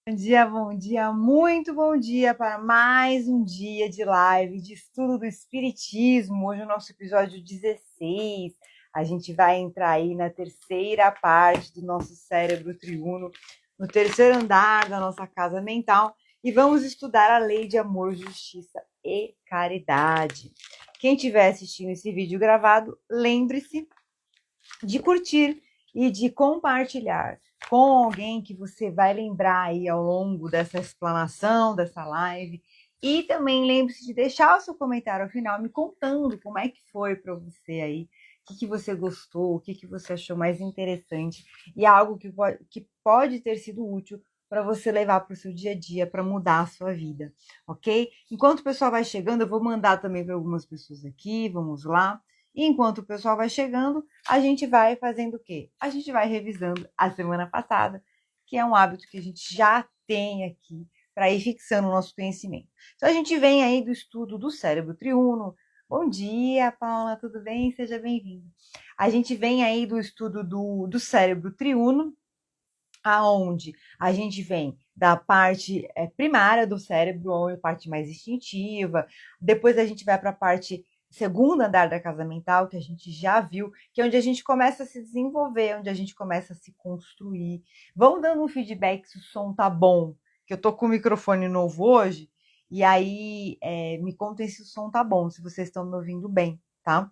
Bom dia, muito bom dia para mais um dia de live de estudo do Espiritismo. Hoje é o nosso episódio 16. A gente vai entrar aí na terceira parte do nosso cérebro triuno, no terceiro andar da nossa casa mental, e vamos estudar a lei de amor, justiça e caridade. Quem estiver assistindo esse vídeo gravado, lembre-se de curtir e de compartilhar com alguém que você vai lembrar aí ao longo dessa explanação, dessa live. E também lembre-se de deixar o seu comentário ao final, me contando como é que foi para você aí, o que você gostou, o que você achou mais interessante e algo que pode ter sido útil para você levar para o seu dia a dia, para mudar a sua vida, ok? Enquanto o pessoal vai chegando, eu vou mandar também para algumas pessoas aqui, vamos lá. E enquanto o pessoal vai chegando, a gente vai fazendo o quê? A gente vai revisando a semana passada, que é um hábito que a gente já tem aqui para ir fixando o nosso conhecimento. Então, a gente vem aí do estudo do cérebro triuno. Bom dia, Paula, tudo bem? Seja bem-vinda. A gente vem aí do estudo do cérebro triuno, aonde a gente vem da parte primária do cérebro, ou a parte mais instintiva, depois a gente vai para a parte segundo andar da casa mental, que a gente já viu, que é onde a gente começa a se desenvolver, onde a gente começa a se construir. Vão dando um feedback se o som tá bom, que eu tô com o microfone novo hoje, e aí me contem se o som tá bom, se vocês estão me ouvindo bem, tá?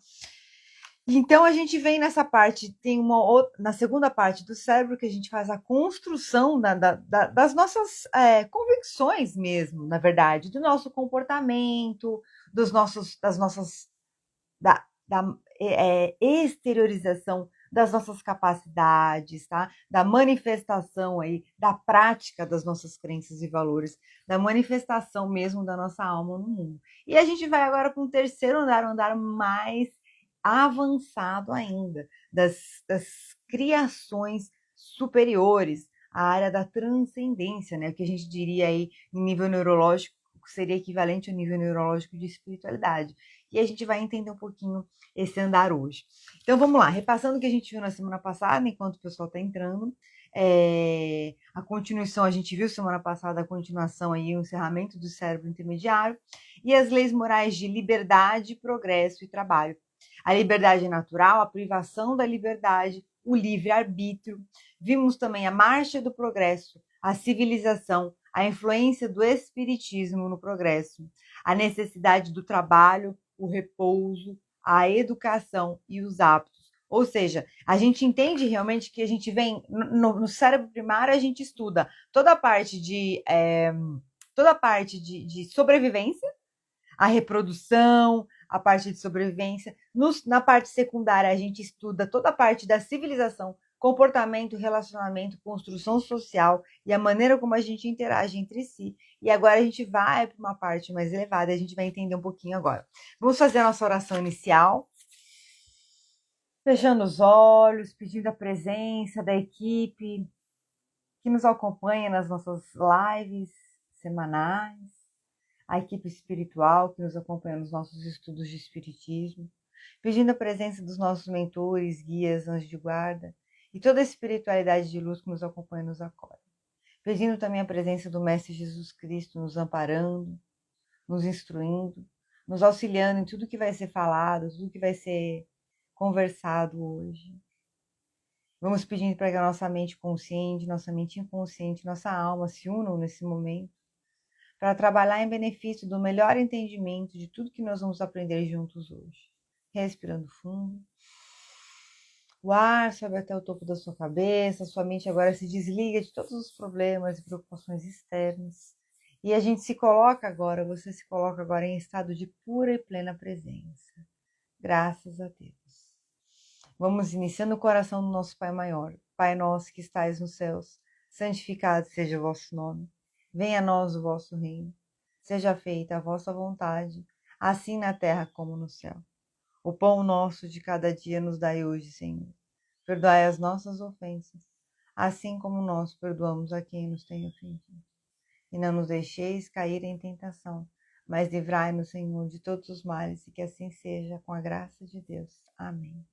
Então a gente vem nessa parte, tem uma outra, na segunda parte do cérebro que a gente faz a construção das nossas convicções mesmo, na verdade, do nosso comportamento, das nossas exteriorização das nossas capacidades, tá? Da manifestação aí, da prática das nossas crenças e valores, da manifestação mesmo da nossa alma no mundo. E a gente vai agora para um terceiro andar, um andar mais avançado ainda, das criações superiores, a área da transcendência, né? O que a gente diria aí em nível neurológico seria equivalente ao nível neurológico de espiritualidade. E a gente vai entender um pouquinho esse andar hoje. Então vamos lá, repassando o que a gente viu na semana passada, enquanto o pessoal está entrando. A continuação, a gente viu semana passada a continuação aí, o encerramento do cérebro intermediário e as leis morais de liberdade, progresso e trabalho. A liberdade natural, a privação da liberdade, o livre-arbítrio. Vimos também a marcha do progresso, a civilização, a influência do espiritismo no progresso, a necessidade do trabalho, o repouso, a educação e os hábitos. Ou seja, a gente entende realmente que a gente vem no cérebro primário, a gente estuda toda a parte de sobrevivência, a reprodução, a parte de sobrevivência. Na parte secundária, a gente estuda toda a parte da civilização, comportamento, relacionamento, construção social e a maneira como a gente interage entre si. E agora a gente vai para uma parte mais elevada, a gente vai entender um pouquinho agora. Vamos fazer a nossa oração inicial. Fechando os olhos, pedindo a presença da equipe que nos acompanha nas nossas lives semanais, a equipe espiritual que nos acompanha nos nossos estudos de espiritismo, pedindo a presença dos nossos mentores, guias, anjos de guarda e toda a espiritualidade de luz que nos acompanha e nos acolhe. Pedindo também a presença do Mestre Jesus Cristo nos amparando, nos instruindo, nos auxiliando em tudo que vai ser falado, tudo que vai ser conversado hoje. Vamos pedindo para que a nossa mente consciente, nossa mente inconsciente, nossa alma se unam nesse momento para trabalhar em benefício do melhor entendimento de tudo que nós vamos aprender juntos hoje. Respirando fundo. O ar sobe até o topo da sua cabeça, sua mente agora se desliga de todos os problemas e preocupações externas. E a gente se coloca agora, você se coloca agora em estado de pura e plena presença. Graças a Deus. Vamos iniciando o coração do nosso Pai Maior. Pai nosso que estais nos céus, santificado seja o vosso nome. Venha a nós o vosso reino. Seja feita a vossa vontade, assim na terra como no céu. O pão nosso de cada dia nos dai hoje, Senhor. Perdoai as nossas ofensas, assim como nós perdoamos a quem nos tem ofendido. E não nos deixeis cair em tentação, mas livrai-nos, Senhor, de todos os males, e que assim seja, com a graça de Deus. Amém.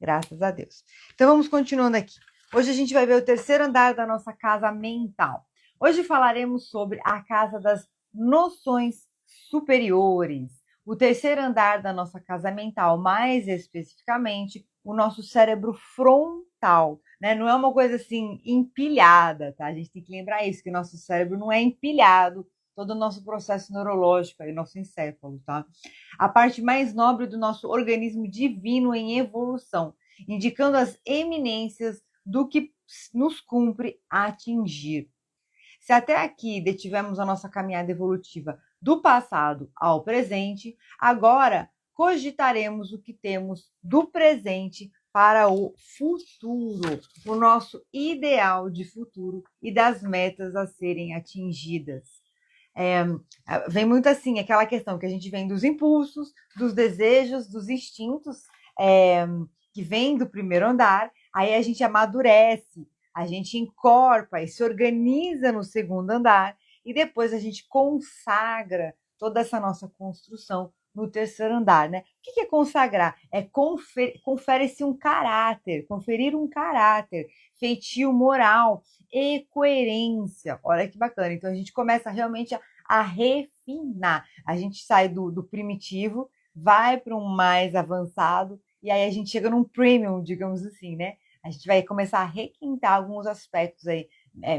Graças a Deus. Então vamos continuando aqui. Hoje a gente vai ver o terceiro andar da nossa casa mental. Hoje falaremos sobre a casa das noções superiores, o terceiro andar da nossa casa mental, mais especificamente o nosso cérebro frontal, né? Não é uma coisa assim empilhada, tá? A gente tem que lembrar isso, que o nosso cérebro não é empilhado, todo o nosso processo neurológico, aí, nosso encéfalo, tá? A parte mais nobre do nosso organismo divino em evolução, indicando as eminências do que nos cumpre atingir. Se até aqui detivemos a nossa caminhada evolutiva do passado ao presente, agora cogitaremos o que temos do presente para o futuro, o nosso ideal de futuro e das metas a serem atingidas. Vem muito assim, aquela questão que a gente vem dos impulsos, dos desejos, dos instintos, que vem do primeiro andar, aí a gente amadurece, a gente encorpa e se organiza no segundo andar, e depois a gente consagra toda essa nossa construção no terceiro andar, né? O que é consagrar? É confere-se um caráter, conferir um caráter, feitio moral e coerência. Olha que bacana. Então a gente começa realmente a refinar. A gente sai do primitivo, vai para um mais avançado, e aí a gente chega num premium, digamos assim, né? A gente vai começar a requintar alguns aspectos aí,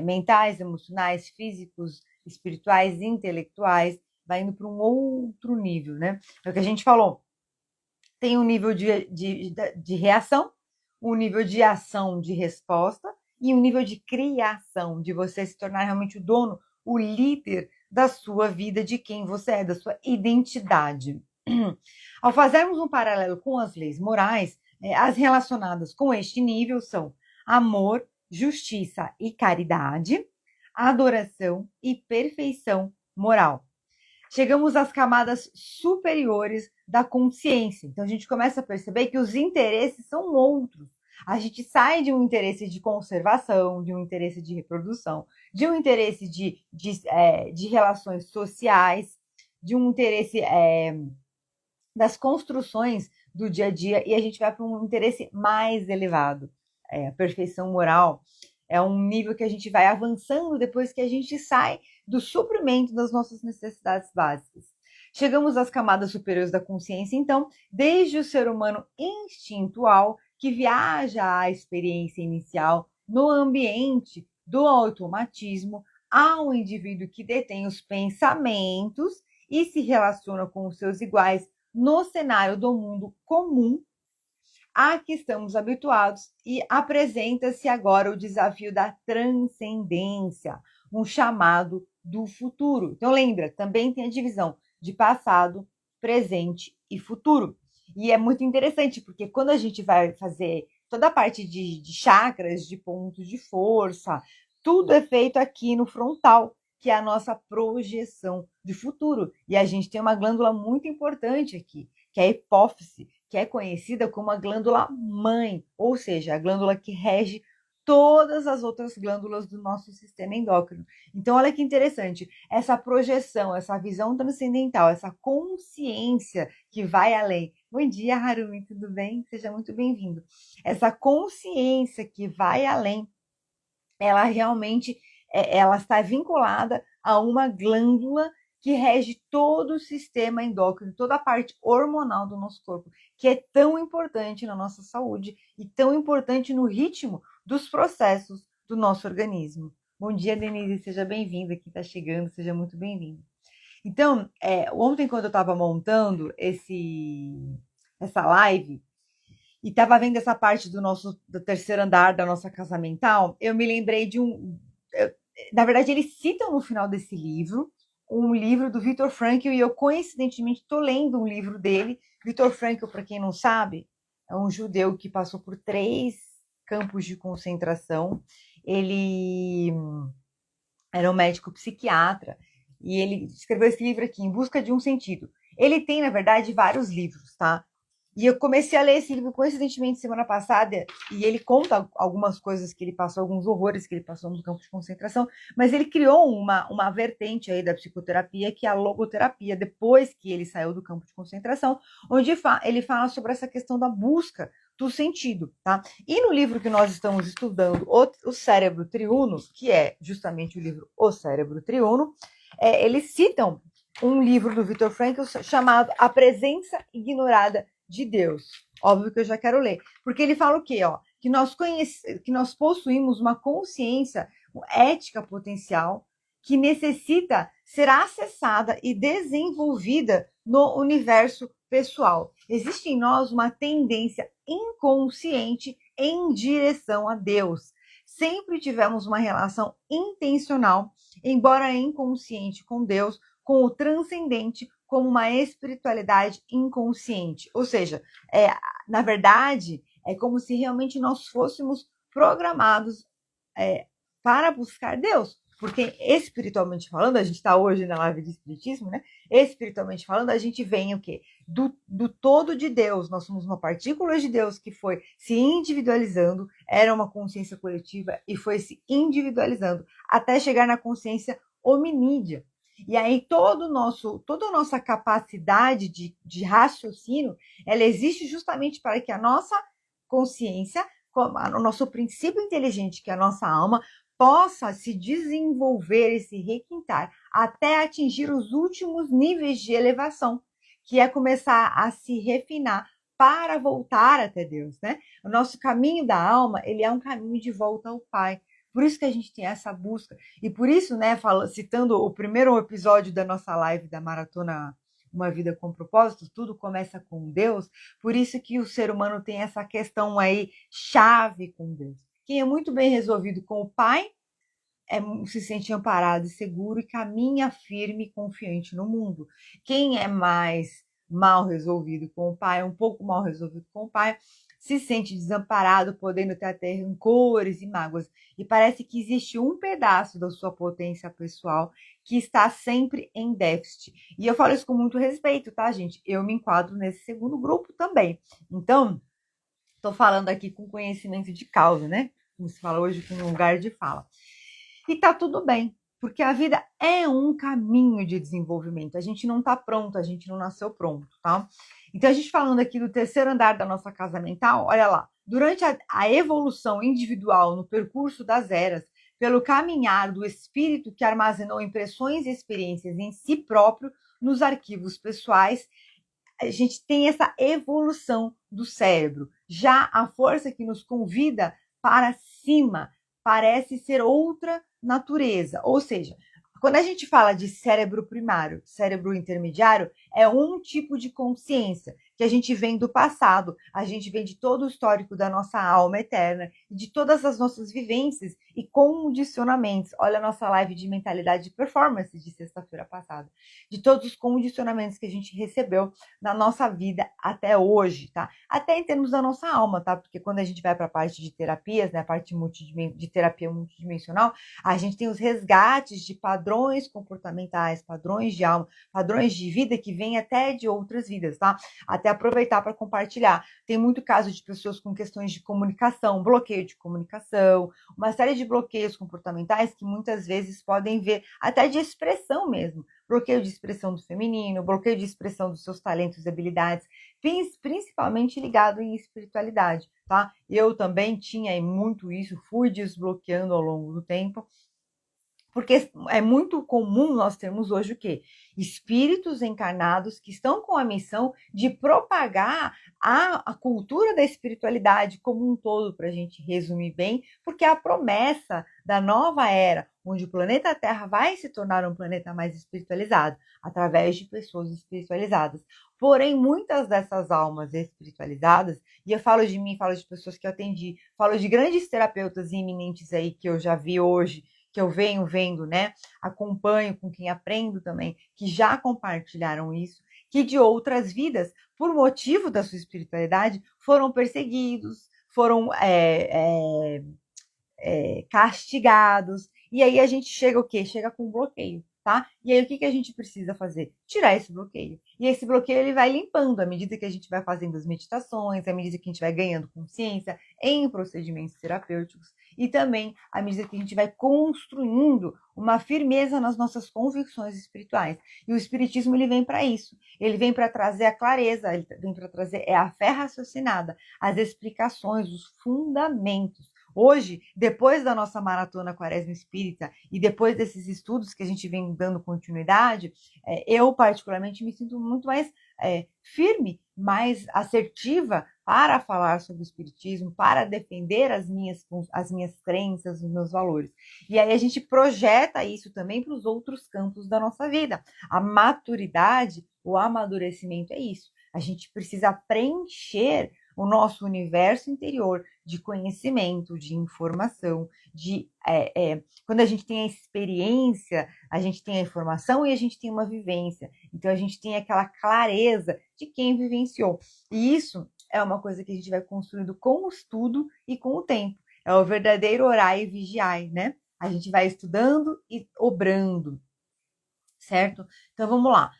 mentais, emocionais, físicos, espirituais, intelectuais, vai indo para um outro nível, né? É o que a gente falou. Tem um nível de reação, um nível de ação, de resposta, e um nível de criação, de você se tornar realmente o dono, o líder da sua vida, de quem você é, da sua identidade. Ao fazermos um paralelo com as leis morais, as relacionadas com este nível são amor, justiça e caridade, adoração e perfeição moral. Chegamos às camadas superiores da consciência. Então a gente começa a perceber que os interesses são outros. A gente sai de um interesse de conservação, de um interesse de reprodução, de um interesse de relações sociais, de um interesse das construções do dia a dia, e a gente vai para um interesse mais elevado. A perfeição moral é um nível que a gente vai avançando depois que a gente sai do suprimento das nossas necessidades básicas. Chegamos às camadas superiores da consciência, então, desde o ser humano instintual, que viaja à experiência inicial no ambiente do automatismo, ao indivíduo que detém os pensamentos e se relaciona com os seus iguais no cenário do mundo comum a que estamos habituados, e apresenta-se agora o desafio da transcendência, um chamado do futuro. Então lembra, também tem a divisão de passado, presente e futuro. E é muito interessante, porque quando a gente vai fazer toda a parte de chakras, de pontos de força, tudo é feito aqui no frontal, que é a nossa projeção de futuro. E a gente tem uma glândula muito importante aqui, que é a hipófise, que é conhecida como a glândula mãe, ou seja, a glândula que rege todas as outras glândulas do nosso sistema endócrino. Então, olha que interessante, essa projeção, essa visão transcendental, essa consciência que vai além. Bom dia, Harumi, tudo bem? Seja muito bem-vindo. Essa consciência que vai além, ela realmente ela está vinculada a uma glândula que rege todo o sistema endócrino, toda a parte hormonal do nosso corpo, que é tão importante na nossa saúde e tão importante no ritmo dos processos do nosso organismo. Bom dia, Denise, seja bem-vinda, quem está chegando, seja muito bem-vindo. Então, ontem, quando eu estava montando essa live, e estava vendo essa parte do terceiro andar da nossa casa mental, eu me lembrei de na verdade, eles citam no final desse livro um livro do Viktor Frankl, e eu coincidentemente estou lendo um livro dele. Viktor Frankl, para quem não sabe, é um judeu que passou por 3 campos de concentração. Ele era um médico psiquiatra e ele escreveu esse livro aqui, Em Busca de um Sentido. Ele tem, na verdade, vários livros, tá? E eu comecei a ler esse livro coincidentemente semana passada, e ele conta algumas coisas que ele passou, alguns horrores que ele passou no campo de concentração, mas ele criou uma vertente aí da psicoterapia, que é a logoterapia, depois que ele saiu do campo de concentração, onde ele fala sobre essa questão da busca do sentido, tá? E no livro que nós estamos estudando, O Cérebro Triuno, que é justamente o livro O Cérebro Triuno, eles citam um livro do Viktor Frankl chamado A Presença Ignorada de Deus. Óbvio que eu já quero ler. Porque ele fala o quê? Ó? Que nós possuímos uma consciência ética potencial que necessita ser acessada e desenvolvida no universo pessoal. Existe em nós uma tendência inconsciente em direção a Deus. Sempre tivemos uma relação intencional, embora inconsciente, com Deus, com o transcendente, como uma espiritualidade inconsciente. Ou seja, na verdade, é como se realmente nós fôssemos programados para buscar Deus. Porque espiritualmente falando, a gente está hoje na live de espiritismo, né? Espiritualmente falando, a gente vem o quê? Do todo de Deus. Nós somos uma partícula de Deus que foi se individualizando, era uma consciência coletiva e foi se individualizando até chegar na consciência hominídea. E aí toda a nossa capacidade de raciocínio, ela existe justamente para que a nossa consciência, o nosso princípio inteligente, que é a nossa alma, possa se desenvolver e se requintar até atingir os últimos níveis de elevação, que é começar a se refinar para voltar até Deus, né? O nosso caminho da alma, ele é um caminho de volta ao Pai. Por isso que a gente tem essa busca. E por isso, né, citando o primeiro episódio da nossa live da Maratona Uma Vida com Propósito, tudo começa com Deus. Por isso que o ser humano tem essa questão aí chave com Deus. Quem é muito bem resolvido com o Pai se sente amparado e seguro e caminha firme e confiante no mundo. Quem é mais mal resolvido com o Pai, um pouco mal resolvido com o Pai, se sente desamparado, podendo ter até rancores e mágoas. E parece que existe um pedaço da sua potência pessoal que está sempre em déficit. E eu falo isso com muito respeito, tá, gente? Eu me enquadro nesse segundo grupo também. Então, estou falando aqui com conhecimento de causa, né? Como se fala hoje, com lugar de fala. E tá tudo bem, porque a vida é um caminho de desenvolvimento. A gente não tá pronto, a gente não nasceu pronto, tá? Então, a gente falando aqui do terceiro andar da nossa casa mental, olha lá, durante a evolução individual no percurso das eras, pelo caminhar do espírito que armazenou impressões e experiências em si próprio, nos arquivos pessoais, a gente tem essa evolução do cérebro. Já a força que nos convida para cima parece ser outra natureza. Ou seja, quando a gente fala de cérebro primário, cérebro intermediário, é um tipo de consciência que a gente vem do passado, a gente vem de todo o histórico da nossa alma eterna, de todas as nossas vivências e condicionamentos. Olha a nossa live de mentalidade de performance de sexta-feira passada, de todos os condicionamentos que a gente recebeu na nossa vida até hoje, tá? Até em termos da nossa alma, tá? Porque quando a gente vai para a parte de terapias, né, a parte de terapia multidimensional, a gente tem os resgates de padrões comportamentais, padrões de alma, padrões de vida que vêm até de outras vidas, tá? Até aproveitar para compartilhar. Tem muito caso de pessoas com questões de comunicação, bloqueio de comunicação, uma série de bloqueios comportamentais que muitas vezes podem ver até de expressão mesmo. Bloqueio de expressão do feminino, bloqueio de expressão dos seus talentos e habilidades, principalmente ligado em espiritualidade, tá? Eu também tinha muito isso, fui desbloqueando ao longo do tempo, porque é muito comum nós termos hoje o quê? Espíritos encarnados que estão com a missão de propagar a cultura da espiritualidade como um todo, para a gente resumir bem, porque é a promessa da nova era, onde o planeta Terra vai se tornar um planeta mais espiritualizado, através de pessoas espiritualizadas. Porém, muitas dessas almas espiritualizadas, e eu falo de mim, falo de pessoas que eu atendi, falo de grandes terapeutas iminentes aí que eu já vi hoje, que eu venho vendo, né? Acompanho com quem aprendo também, que já compartilharam isso, que de outras vidas, por motivo da sua espiritualidade, foram perseguidos, foram castigados, e aí a gente chega o quê? Chega com bloqueio. tá? E aí o que a gente precisa fazer? Tirar esse bloqueio. E esse bloqueio ele vai limpando à medida que a gente vai fazendo as meditações, à medida que a gente vai ganhando consciência em procedimentos terapêuticos e também à medida que a gente vai construindo uma firmeza nas nossas convicções espirituais. E o espiritismo ele vem para isso. Ele vem para trazer a clareza, ele vem para trazer a fé raciocinada, as explicações, os fundamentos. Hoje, depois da nossa maratona Quaresma Espírita e depois desses estudos que a gente vem dando continuidade, eu particularmente me sinto muito mais firme, mais assertiva para falar sobre o Espiritismo, para defender as minhas crenças, os meus valores. E aí a gente projeta isso também para os outros campos da nossa vida. A maturidade, o amadurecimento é isso. A gente precisa preencher o nosso universo interior de conhecimento, de informação, quando a gente tem a experiência, a gente tem a informação e a gente tem uma vivência. Então a gente tem aquela clareza de quem vivenciou. E isso é uma coisa que a gente vai construindo com o estudo e com o tempo. É o verdadeiro orai e vigiai, né? A gente vai estudando e obrando, certo? Então vamos lá.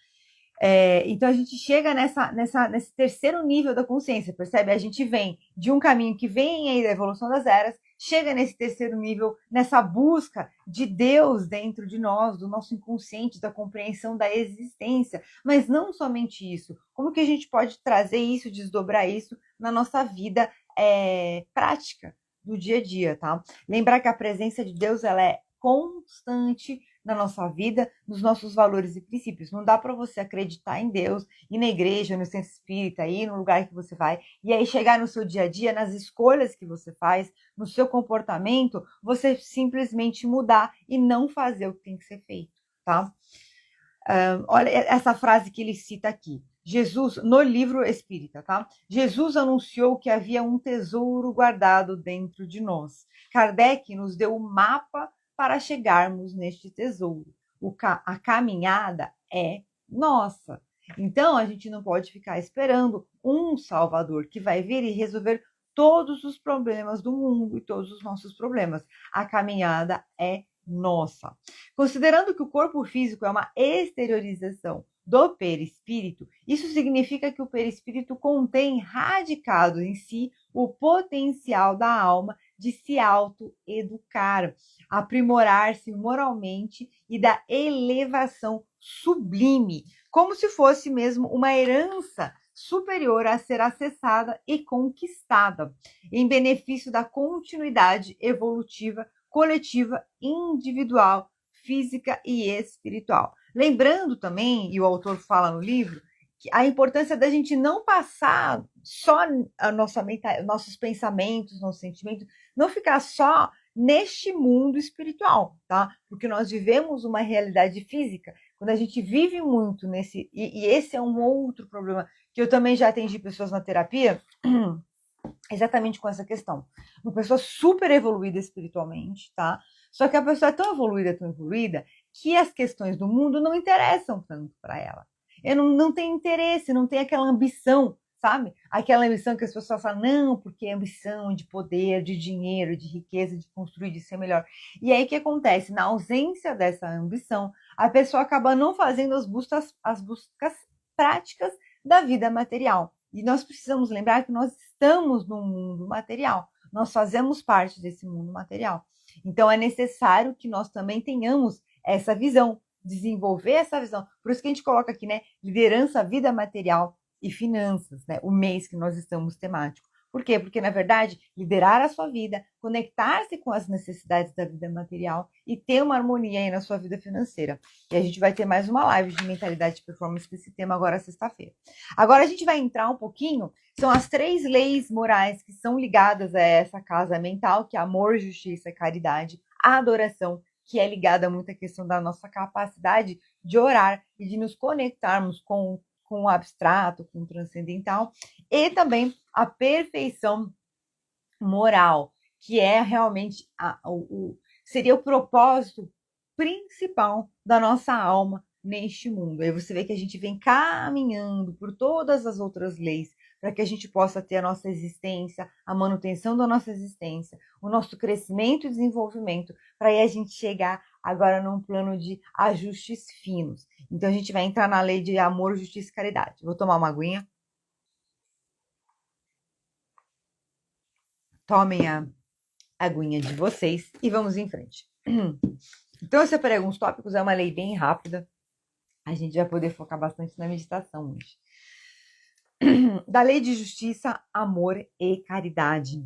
Então a gente chega nesse terceiro nível da consciência, percebe? A gente vem de um caminho que vem aí da evolução das eras, chega nesse terceiro nível, nessa busca de Deus dentro de nós, do nosso inconsciente, da compreensão da existência. Mas não somente isso. Como que a gente pode trazer isso, desdobrar isso na nossa vida prática do dia a dia, tá? Lembrar que a presença de Deus ela é constante na nossa vida, nos nossos valores e princípios. Não dá para você acreditar em Deus, ir na igreja, no centro espírita, ir no lugar que você vai, e aí chegar no seu dia a dia, nas escolhas que você faz, no seu comportamento, você simplesmente mudar e não fazer o que tem que ser feito, tá? Olha essa frase que ele cita aqui. Jesus, no livro espírita, tá? Jesus anunciou que havia um tesouro guardado dentro de nós. Kardec nos deu o mapa para chegarmos neste tesouro. A caminhada é nossa. Então, a gente não pode ficar esperando um Salvador que vai vir e resolver todos os problemas do mundo e todos os nossos problemas. A caminhada é nossa. Considerando que o corpo físico é uma exteriorização do perispírito, isso significa que o perispírito contém radicado em si o potencial da alma de se autoeducar, aprimorar-se moralmente e da elevação sublime, como se fosse mesmo uma herança superior a ser acessada e conquistada, em benefício da continuidade evolutiva coletiva, individual, física e espiritual. Lembrando também, e o autor fala no livro, que a importância da gente não passar só a nossos pensamentos, nossos sentimentos, não ficar só neste mundo espiritual, tá? Porque nós vivemos uma realidade física. Quando a gente vive muito nesse... E esse é um outro problema, que eu também já atendi pessoas na terapia, exatamente com essa questão. Uma pessoa super evoluída espiritualmente, tá? Só que a pessoa é tão evoluída, que as questões do mundo não interessam tanto para ela. Não tem interesse, não tem aquela ambição, sabe? Aquela ambição que as pessoas falam, não, porque é ambição de poder, de dinheiro, de riqueza, de construir, de ser melhor. E aí o que acontece? Na ausência dessa ambição, a pessoa acaba não fazendo as buscas práticas da vida material. E nós precisamos lembrar que nós estamos no mundo material, nós fazemos parte desse mundo material. Então é necessário que nós também tenhamos essa visão, desenvolver essa visão. Por isso que a gente coloca aqui, né, liderança, vida material e finanças, né, o mês que nós estamos temático. Por quê? Porque, na verdade, liderar a sua vida, conectar-se com as necessidades da vida material e ter uma harmonia aí na sua vida financeira. E a gente vai ter mais uma live de mentalidade de performance com esse tema agora sexta-feira. Agora a gente vai entrar um pouquinho, são as 3 leis morais que são ligadas a essa casa mental, que é amor, justiça, caridade, a adoração, que é ligada muito à questão da nossa capacidade de orar e de nos conectarmos com o abstrato, com o transcendental, e também a perfeição moral, que é realmente seria o propósito principal da nossa alma neste mundo. Aí você vê que a gente vem caminhando por todas as outras leis para que a gente possa ter a nossa existência, a manutenção da nossa existência, o nosso crescimento e desenvolvimento, para aí a gente chegar agora num plano de ajustes finos. Então a gente vai entrar na lei de amor, justiça e caridade. Vou tomar uma aguinha. Tomem a aguinha de vocês e vamos em frente. Então eu separei alguns tópicos, é uma lei bem rápida. A gente vai poder focar bastante na meditação hoje. Da lei de justiça, amor e caridade.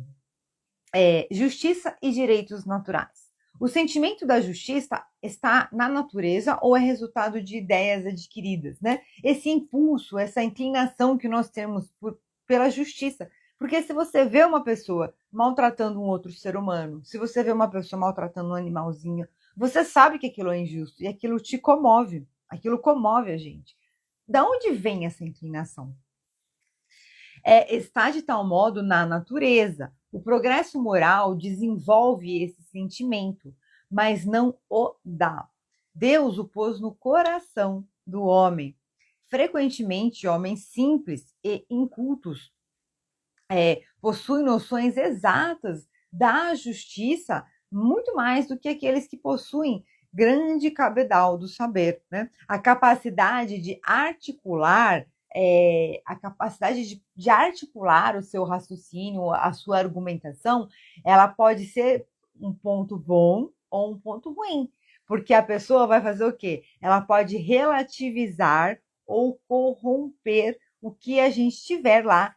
Justiça e direitos naturais. O sentimento da justiça está na natureza ou é resultado de ideias adquiridas, né? Esse impulso, essa inclinação que nós temos pela justiça. Porque se você vê uma pessoa maltratando um outro ser humano, se você vê uma pessoa maltratando um animalzinho, você sabe que aquilo é injusto e aquilo te comove, aquilo comove a gente. Da onde vem essa inclinação? Está de tal modo na natureza. O progresso moral desenvolve esse sentimento, mas não o dá. Deus o pôs no coração do homem. Frequentemente, homens simples e incultos possuem noções exatas da justiça muito mais do que aqueles que possuem grande cabedal do saber, né? A capacidade de articular o seu raciocínio, a sua argumentação, ela pode ser um ponto bom ou um ponto ruim, porque a pessoa vai fazer o quê? Ela pode relativizar ou corromper o que a gente tiver lá,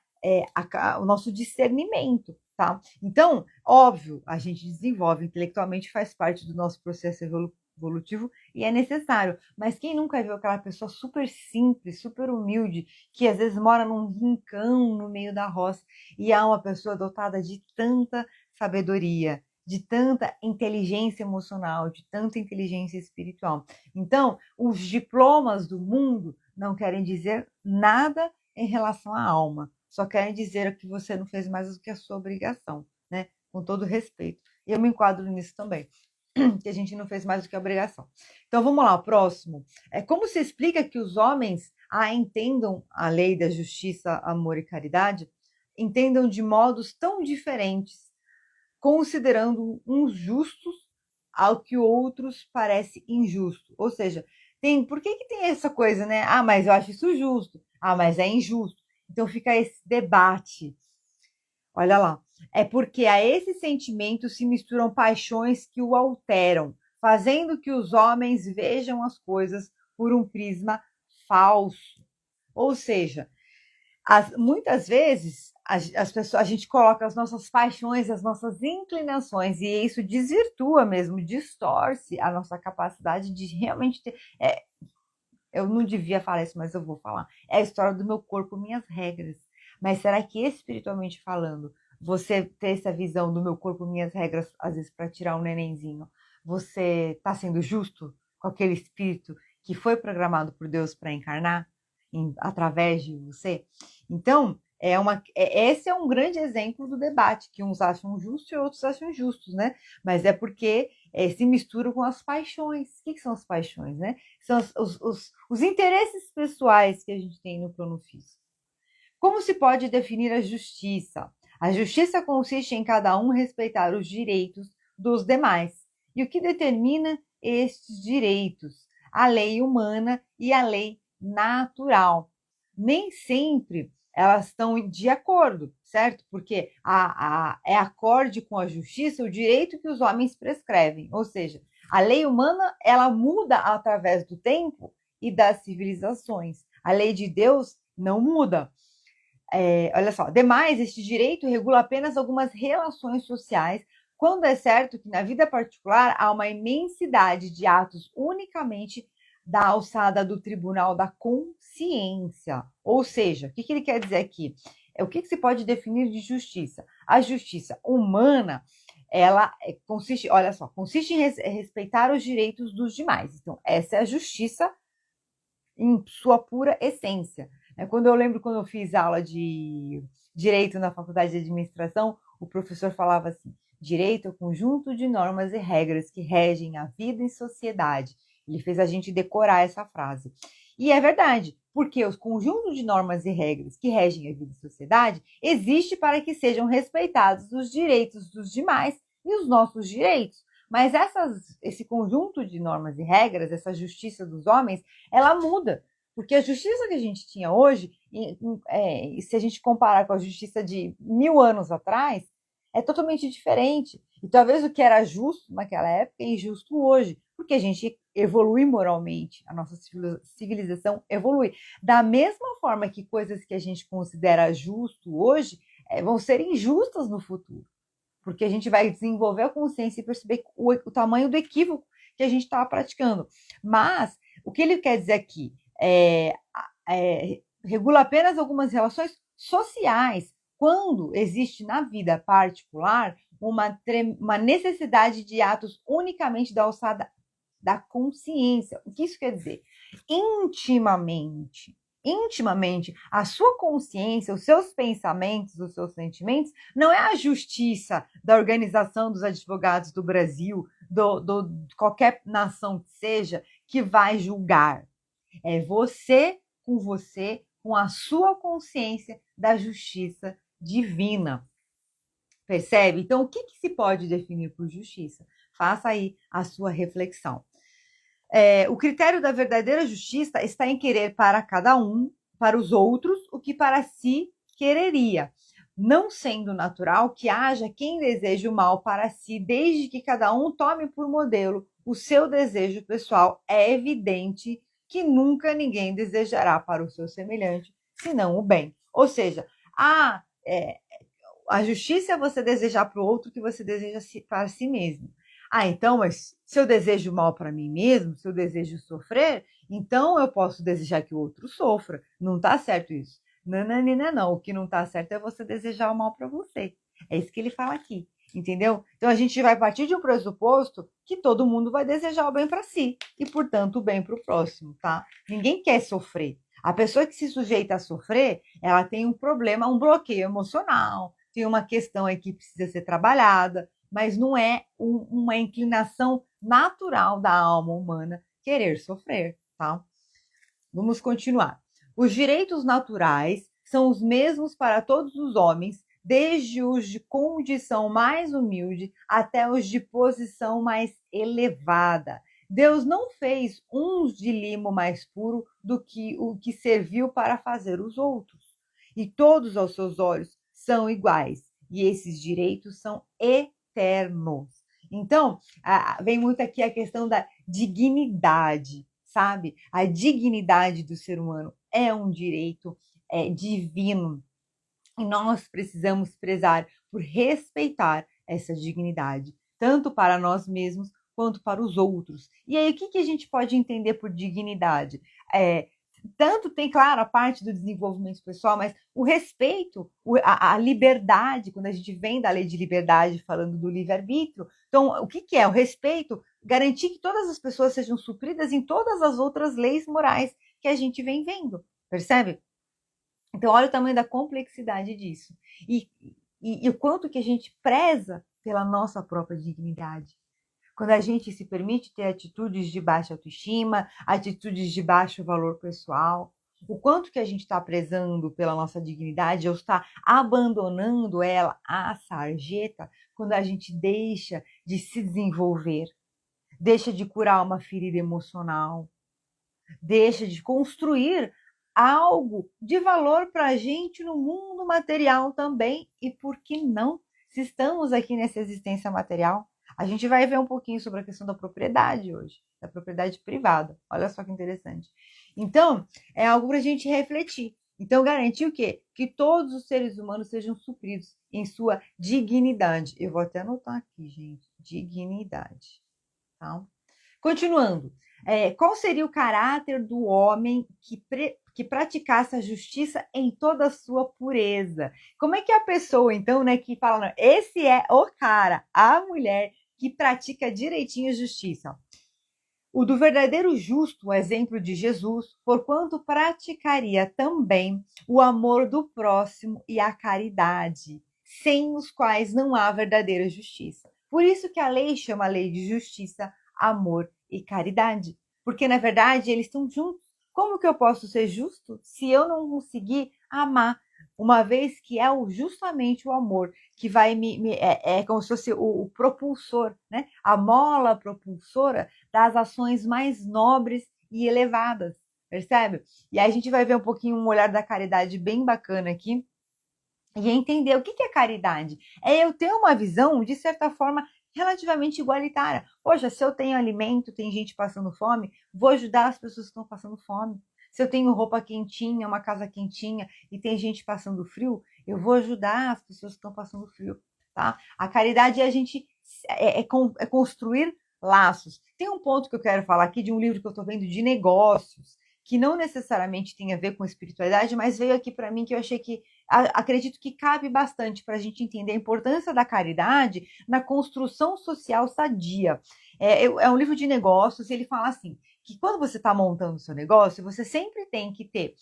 o nosso discernimento, tá? Então, óbvio, a gente desenvolve intelectualmente, faz parte do nosso processo evolutivo e é necessário. Mas quem nunca viu aquela pessoa super simples, super humilde, que às vezes mora num rincão no meio da roça e é uma pessoa dotada de tanta sabedoria, de tanta inteligência emocional, de tanta inteligência espiritual. Então, os diplomas do mundo não querem dizer nada em relação à alma, só querem dizer que você não fez mais do que a sua obrigação, né? Com todo respeito. Eu me enquadro nisso também, que a gente não fez mais do que a obrigação. Então, vamos lá, o próximo. Como se explica que os homens entendam a lei da justiça, amor e caridade, entendam de modos tão diferentes, considerando uns justos ao que outros parece injusto. Ou seja, por que tem essa coisa, né? Mas eu acho isso justo. Mas é injusto. Então fica esse debate. Olha lá. É porque a esse sentimento se misturam paixões que o alteram, fazendo que os homens vejam as coisas por um prisma falso. Ou seja, muitas vezes a gente coloca as nossas paixões, as nossas inclinações, e isso desvirtua mesmo, distorce a nossa capacidade de realmente ter. Eu não devia falar isso, mas eu vou falar. É a história do meu corpo, minhas regras. Mas será que espiritualmente falando, você ter essa visão do meu corpo, minhas regras, às vezes para tirar um nenenzinho, você está sendo justo com aquele espírito que foi programado por Deus para encarnar através de você? Então, esse é um grande exemplo do debate, que uns acham justo e outros acham injustos, né? Mas é porque se misturam com as paixões. O que são as paixões, né? São os interesses pessoais que a gente tem no plano físico. Como se pode definir a justiça? A justiça consiste em cada um respeitar os direitos dos demais. E o que determina estes direitos? A lei humana e a lei natural. Nem sempre elas estão de acordo, certo? Porque é acorde com a justiça o direito que os homens prescrevem. Ou seja, a lei humana, ela muda através do tempo e das civilizações. A lei de Deus não muda. Olha só, demais, este direito regula apenas algumas relações sociais, quando é certo que na vida particular há uma imensidade de atos unicamente da alçada do tribunal da consciência. Ou seja, o que ele quer dizer aqui? O que se pode definir de justiça? A justiça humana, ela consiste, olha só, consiste em respeitar os direitos dos demais. Então, essa é a justiça em sua pura essência. Quando eu fiz aula de direito na faculdade de administração, o professor falava assim: direito é o conjunto de normas e regras que regem a vida em sociedade. Ele fez a gente decorar essa frase. E é verdade, porque os conjuntos de normas e regras que regem a vida em sociedade existe para que sejam respeitados os direitos dos demais e os nossos direitos. Mas esse conjunto de normas e regras, essa justiça dos homens, ela muda. Porque a justiça que a gente tinha hoje, se a gente comparar com a justiça de 1000 anos atrás, é totalmente diferente. E talvez o que era justo naquela época é injusto hoje, porque a gente evolui moralmente, a nossa civilização evolui. Da mesma forma que coisas que a gente considera justo hoje vão ser injustas no futuro, porque a gente vai desenvolver a consciência e perceber o tamanho do equívoco que a gente estava praticando. Mas o que ele quer dizer aqui regula apenas algumas relações sociais, quando existe na vida particular uma necessidade de atos unicamente da alçada da consciência. O que isso quer dizer? Intimamente, a sua consciência, os seus pensamentos, os seus sentimentos, não é a justiça da Organização dos Advogados do Brasil, de qualquer nação que seja, que vai julgar. É você, com a sua consciência da justiça divina. Percebe? Então, o que se pode definir por justiça? Faça aí a sua reflexão. O critério da verdadeira justiça está em querer para cada um, para os outros, o que para si quereria, não sendo natural que haja quem deseje o mal para si, desde que cada um tome por modelo o seu desejo pessoal. É evidente que nunca ninguém desejará para o seu semelhante, senão o bem. Ou seja, a justiça é você desejar para o outro o que você deseja para si mesmo. Então, mas se eu desejo mal para mim mesmo, se eu desejo sofrer, então eu posso desejar que o outro sofra. Não está certo isso. Não. O que não está certo é você desejar o mal para você. É isso que ele fala aqui, entendeu? Então a gente vai partir de um pressuposto que todo mundo vai desejar o bem para si e, portanto, o bem para o próximo, tá? Ninguém quer sofrer. A pessoa que se sujeita a sofrer, ela tem um problema, um bloqueio emocional, tem uma questão aí que precisa ser trabalhada, mas não é uma inclinação natural da alma humana querer sofrer, tá? Vamos continuar. Os direitos naturais são os mesmos para todos os homens, desde os de condição mais humilde até os de posição mais elevada. Deus não fez uns de limo mais puro do que o que serviu para fazer os outros. E todos aos seus olhos são iguais. E esses direitos são eternos. Então, vem muito aqui a questão da dignidade, sabe? A dignidade do ser humano é um direito divino. E nós precisamos prezar por respeitar essa dignidade, tanto para nós mesmos quanto para os outros. E aí, o que a gente pode entender por dignidade? Tanto tem, claro, a parte do desenvolvimento pessoal, mas o respeito, a liberdade, quando a gente vem da lei de liberdade falando do livre-arbítrio, então o que é? O respeito, garantir que todas as pessoas sejam supridas em todas as outras leis morais que a gente vem vendo, percebe? Então olha o tamanho da complexidade disso e o quanto que a gente preza pela nossa própria dignidade. Quando a gente se permite ter atitudes de baixa autoestima, atitudes de baixo valor pessoal, o quanto que a gente está prezando pela nossa dignidade ou está abandonando ela à sarjeta quando a gente deixa de se desenvolver, deixa de curar uma ferida emocional, deixa de construir algo de valor para a gente no mundo material também. E por que não? Se estamos aqui nessa existência material, a gente vai ver um pouquinho sobre a questão da propriedade hoje, da propriedade privada. Olha só que interessante. Então, é algo para a gente refletir. Então, garantir o quê? Que todos os seres humanos sejam supridos em sua dignidade. Eu vou até anotar aqui, gente. Dignidade. Tá? Continuando. Qual seria o caráter do homem que praticasse a justiça em toda a sua pureza? Como é que é a pessoa, então, né, que fala, não, esse é o cara, a mulher que pratica direitinho a justiça? O do verdadeiro justo, o exemplo de Jesus, porquanto praticaria também o amor do próximo e a caridade, sem os quais não há verdadeira justiça. Por isso que a lei chama a lei de justiça, amor e caridade, porque na verdade eles estão juntos. Como que eu posso ser justo se eu não conseguir amar uma vez que é justamente o amor que vai é como se fosse o propulsor, né? A mola propulsora das ações mais nobres e elevadas, percebe? E aí a gente vai ver um pouquinho um olhar da caridade bem bacana aqui, e entender o que é caridade. É eu ter uma visão, de certa forma, relativamente igualitária. Poxa, se eu tenho alimento, tem gente passando fome, vou ajudar as pessoas que estão passando fome. Se eu tenho roupa quentinha, uma casa quentinha e tem gente passando frio, eu vou ajudar as pessoas que estão passando frio. Tá? A caridade é a gente é construir laços. Tem um ponto que eu quero falar aqui de um livro que eu estou vendo de negócios, que não necessariamente tem a ver com espiritualidade, mas veio aqui para mim que eu achei que acredito que cabe bastante para a gente entender a importância da caridade na construção social sadia. É um livro de negócios e ele fala assim, que quando você está montando o seu negócio, você sempre tem que ter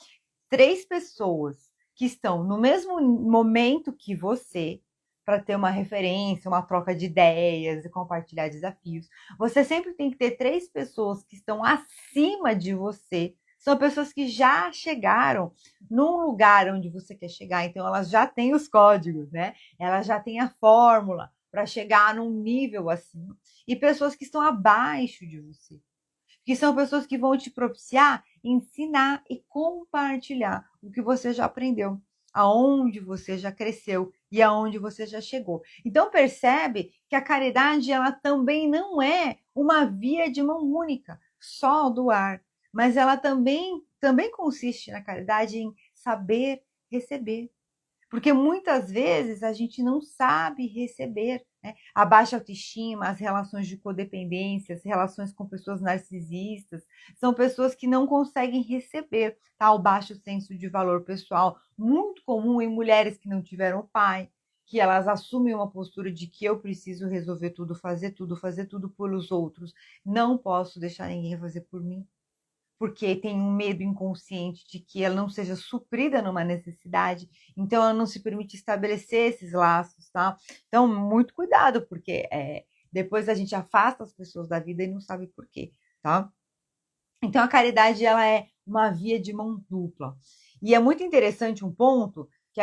3 pessoas que estão no mesmo momento que você, para ter uma referência, uma troca de ideias e compartilhar desafios. Você sempre tem que ter 3 pessoas que estão acima de você, são pessoas que já chegaram num lugar onde você quer chegar, então elas já têm os códigos, né? Elas já têm a fórmula para chegar num nível acima. E pessoas que estão abaixo de você, que são pessoas que vão te propiciar ensinar e compartilhar o que você já aprendeu, aonde você já cresceu e aonde você já chegou. Então percebe que a caridade ela também não é uma via de mão única, só doar, mas ela também consiste na caridade em saber receber. Porque muitas vezes a gente não sabe receber, né? A baixa autoestima, as relações de codependência, as relações com pessoas narcisistas, são pessoas que não conseguem receber, tá? O baixo senso de valor pessoal, muito comum em mulheres que não tiveram pai, que elas assumem uma postura de que eu preciso resolver tudo, fazer tudo pelos outros, não posso deixar ninguém fazer por mim, porque tem um medo inconsciente de que ela não seja suprida numa necessidade, então ela não se permite estabelecer esses laços, tá? Então, muito cuidado, porque depois a gente afasta as pessoas da vida e não sabe por quê, tá? Então, a caridade, ela é uma via de mão dupla. E é muito interessante um ponto que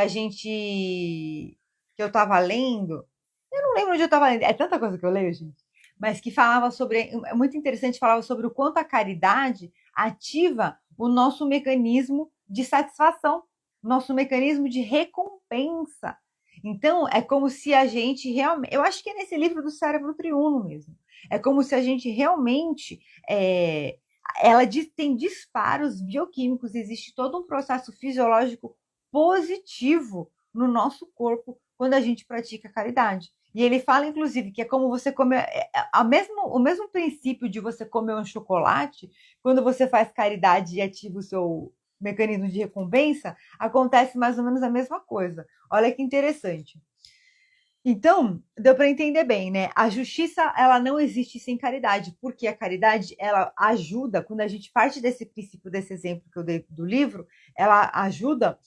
eu estava lendo, eu não lembro onde eu estava lendo, é tanta coisa que eu leio, gente, mas que falava sobre, é muito interessante, falava sobre o quanto a caridade ativa o nosso mecanismo de satisfação, nosso mecanismo de recompensa. Então, é como se a gente realmente, eu acho que é nesse livro do cérebro triuno mesmo, é como se a gente realmente, ela tem disparos bioquímicos, existe todo um processo fisiológico positivo no nosso corpo quando a gente pratica caridade. E ele fala, inclusive, que é como você comer. O mesmo princípio de você comer um chocolate, quando você faz caridade e ativa o seu mecanismo de recompensa, acontece mais ou menos a mesma coisa. Olha que interessante. Então, deu para entender bem, né? A justiça, ela não existe sem caridade, porque a caridade, ela ajuda, quando a gente parte desse princípio, desse exemplo que eu dei do livro, ela ajuda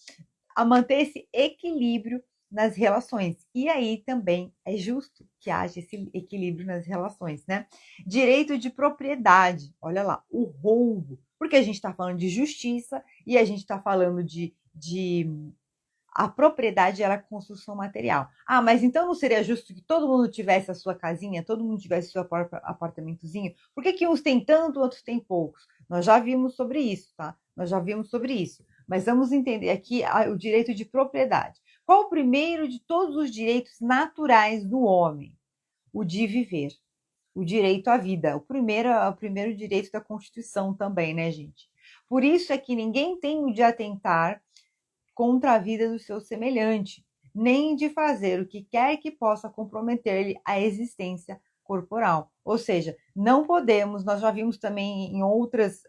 a manter esse equilíbrio nas relações. E aí também é justo que haja esse equilíbrio nas relações, né? Direito de propriedade, olha lá, o roubo, porque a gente está falando de justiça e a gente está falando de a propriedade era a construção material. Ah, mas então não seria justo que todo mundo tivesse a sua casinha, todo mundo tivesse o seu apartamentozinho? Por que que uns têm tanto, outros têm poucos? Nós já vimos sobre isso, tá? Nós já vimos sobre isso. Mas vamos entender aqui o direito de propriedade. Qual o primeiro de todos os direitos naturais do homem? O de viver. O direito à vida. O primeiro direito da Constituição também, né, gente? Por isso é que ninguém tem o de atentar contra a vida do seu semelhante, nem de fazer o que quer que possa comprometer-lhe a existência corporal. Ou seja, não podemos, nós já vimos também em outras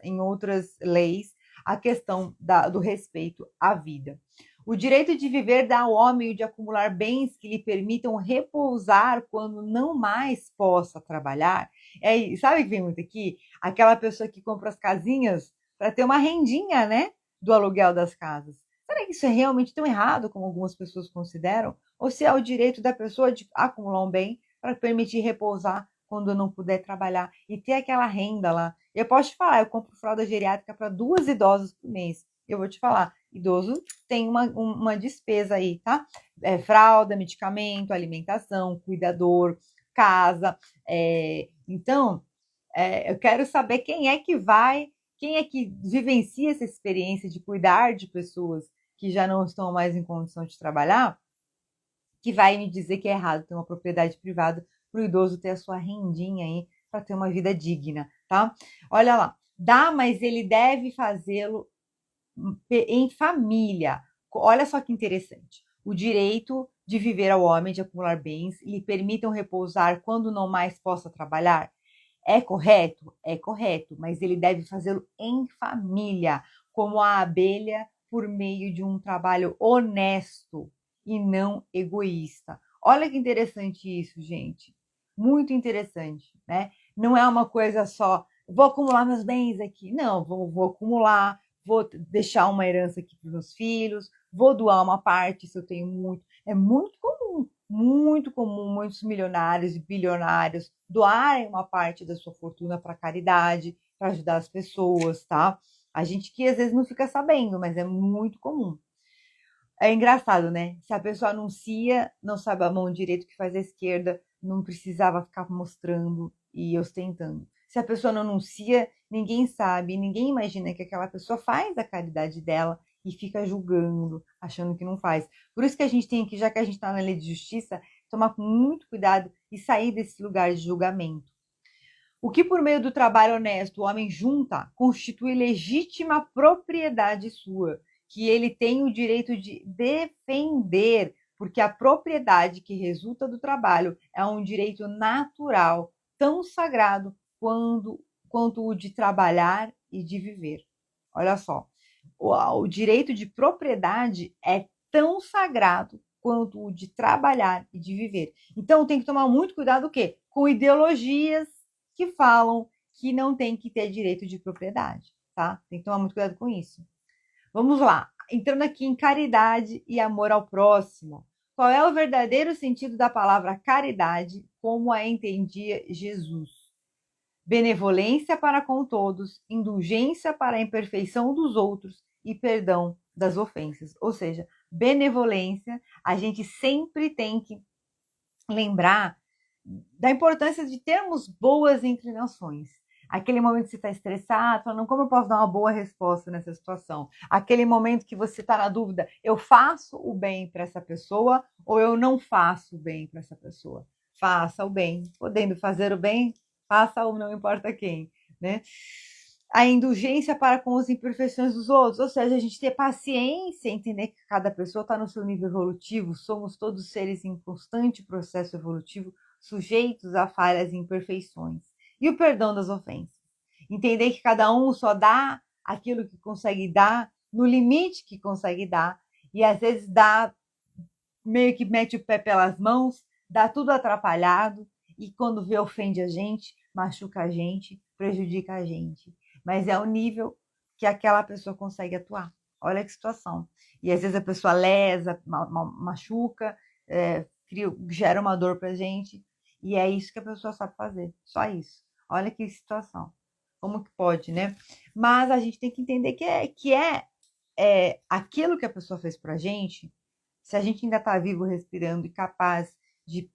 leis, a questão do respeito à vida. O direito de viver dá ao homem o de acumular bens que lhe permitam repousar quando não mais possa trabalhar. Sabe o que vem muito aqui? Aquela pessoa que compra as casinhas para ter uma rendinha, né? Do aluguel das casas. Será que isso é realmente tão errado como algumas pessoas consideram? Ou se é o direito da pessoa de acumular um bem para permitir repousar quando não puder trabalhar e ter aquela renda lá? Eu posso te falar, eu compro fralda geriátrica para 2 idosas por mês. Eu vou te falar, Idoso tem uma despesa aí, tá? Fralda, medicamento, alimentação, cuidador, casa. Então, eu quero saber quem é que vivencia essa experiência de cuidar de pessoas que já não estão mais em condição de trabalhar, que vai me dizer que é errado ter uma propriedade privada para o idoso ter a sua rendinha aí para ter uma vida digna, tá? Olha lá, dá, mas ele deve fazê-lo em família. Olha só que interessante. O direito de viver ao homem, de acumular bens, lhe permitam repousar quando não mais possa trabalhar. É correto? É correto, mas ele deve fazê-lo em família, como a abelha, por meio de um trabalho honesto e não egoísta. Olha que interessante isso, gente. Muito interessante, né? Não é uma coisa só, vou acumular meus bens aqui. Não, vou acumular, vou deixar uma herança aqui para os meus filhos, vou doar uma parte se eu tenho muito. É muito comum muitos milionários e bilionários doarem uma parte da sua fortuna para caridade, para ajudar as pessoas, tá? A gente que às vezes não fica sabendo, mas é muito comum. É engraçado, né? Se a pessoa anuncia, não sabe a mão direita que faz a esquerda, não precisava ficar mostrando e ostentando. Se a pessoa não anuncia, ninguém sabe, ninguém imagina que aquela pessoa faz a caridade dela e fica julgando, achando que não faz. Por isso que a gente tem que, já que a gente está na lei de justiça, tomar muito cuidado e sair desse lugar de julgamento. O que por meio do trabalho honesto o homem junta, constitui legítima propriedade sua, que ele tem o direito de defender, porque a propriedade que resulta do trabalho é um direito natural, tão sagrado quanto o de trabalhar e de viver. Olha só, o direito de propriedade é tão sagrado quanto o de trabalhar e de viver. Então tem que tomar muito cuidado o quê? Com ideologias que falam que não tem que ter direito de propriedade, tá? Tem que tomar muito cuidado com isso. Vamos lá, entrando aqui em caridade e amor ao próximo. Qual é o verdadeiro sentido da palavra caridade, como a entendia Jesus? Benevolência para com todos, indulgência para a imperfeição dos outros e perdão das ofensas. Ou seja, benevolência, a gente sempre tem que lembrar da importância de termos boas inclinações. Aquele momento que você está estressado, falando como eu posso dar uma boa resposta nessa situação. Aquele momento que você está na dúvida, eu faço o bem para essa pessoa ou eu não faço o bem para essa pessoa. Faça o bem. Podendo fazer o bem, faça o não importa quem, né? A indulgência para com as imperfeições dos outros, ou seja, a gente ter paciência, entender que cada pessoa está no seu nível evolutivo, somos todos seres em constante processo evolutivo, sujeitos a falhas e imperfeições. E o perdão das ofensas. Entender que cada um só dá aquilo que consegue dar, no limite que consegue dar, e às vezes dá, meio que mete o pé pelas mãos, dá tudo atrapalhado, e quando vê ofende a gente, machuca a gente, prejudica a gente. Mas é o nível que aquela pessoa consegue atuar. Olha que situação. E às vezes a pessoa lesa, machuca, gera uma dor pra gente, e é isso que a pessoa sabe fazer, só isso. Olha que situação. Como que pode, né? Mas a gente tem que entender que é aquilo que a pessoa fez pra gente, se a gente ainda está vivo, respirando e capaz de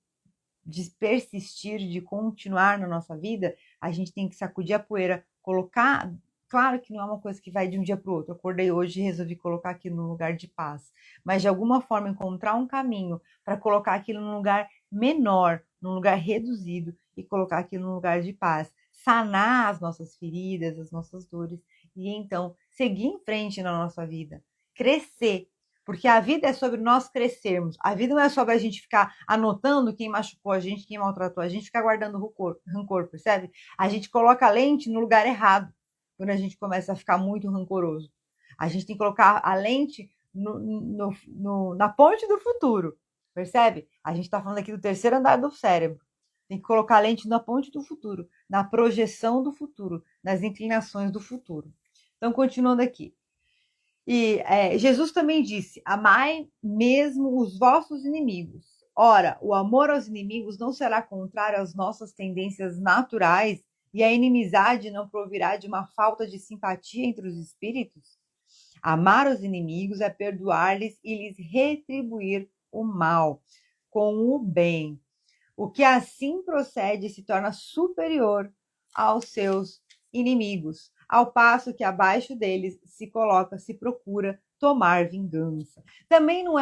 persistir, de continuar na nossa vida, a gente tem que sacudir a poeira, colocar. Claro que não é uma coisa que vai de um dia para o outro. Eu acordei hoje e resolvi colocar aquilo num lugar de paz. Mas de alguma forma encontrar um caminho para colocar aquilo num lugar menor, num lugar reduzido e colocar aquilo num lugar de paz. Sanar as nossas feridas, as nossas dores e então seguir em frente na nossa vida. Crescer. Porque a vida é sobre nós crescermos. A vida não é sobre a gente ficar anotando quem machucou a gente, quem maltratou a gente, ficar guardando rancor, percebe? A gente coloca a lente no lugar errado quando a gente começa a ficar muito rancoroso. A gente tem que colocar a lente na ponte do futuro, percebe? A gente está falando aqui do terceiro andar do cérebro. Tem que colocar a lente na ponte do futuro, na projeção do futuro, nas inclinações do futuro. Então, continuando aqui. E Jesus também disse: amai mesmo os vossos inimigos. Ora, o amor aos inimigos não será contrário às nossas tendências naturais e a inimizade não provirá de uma falta de simpatia entre os espíritos? Amar os inimigos é perdoar-lhes e lhes retribuir o mal com o bem. O que assim procede se torna superior aos seus inimigos, ao passo que abaixo deles se procura tomar vingança. Também não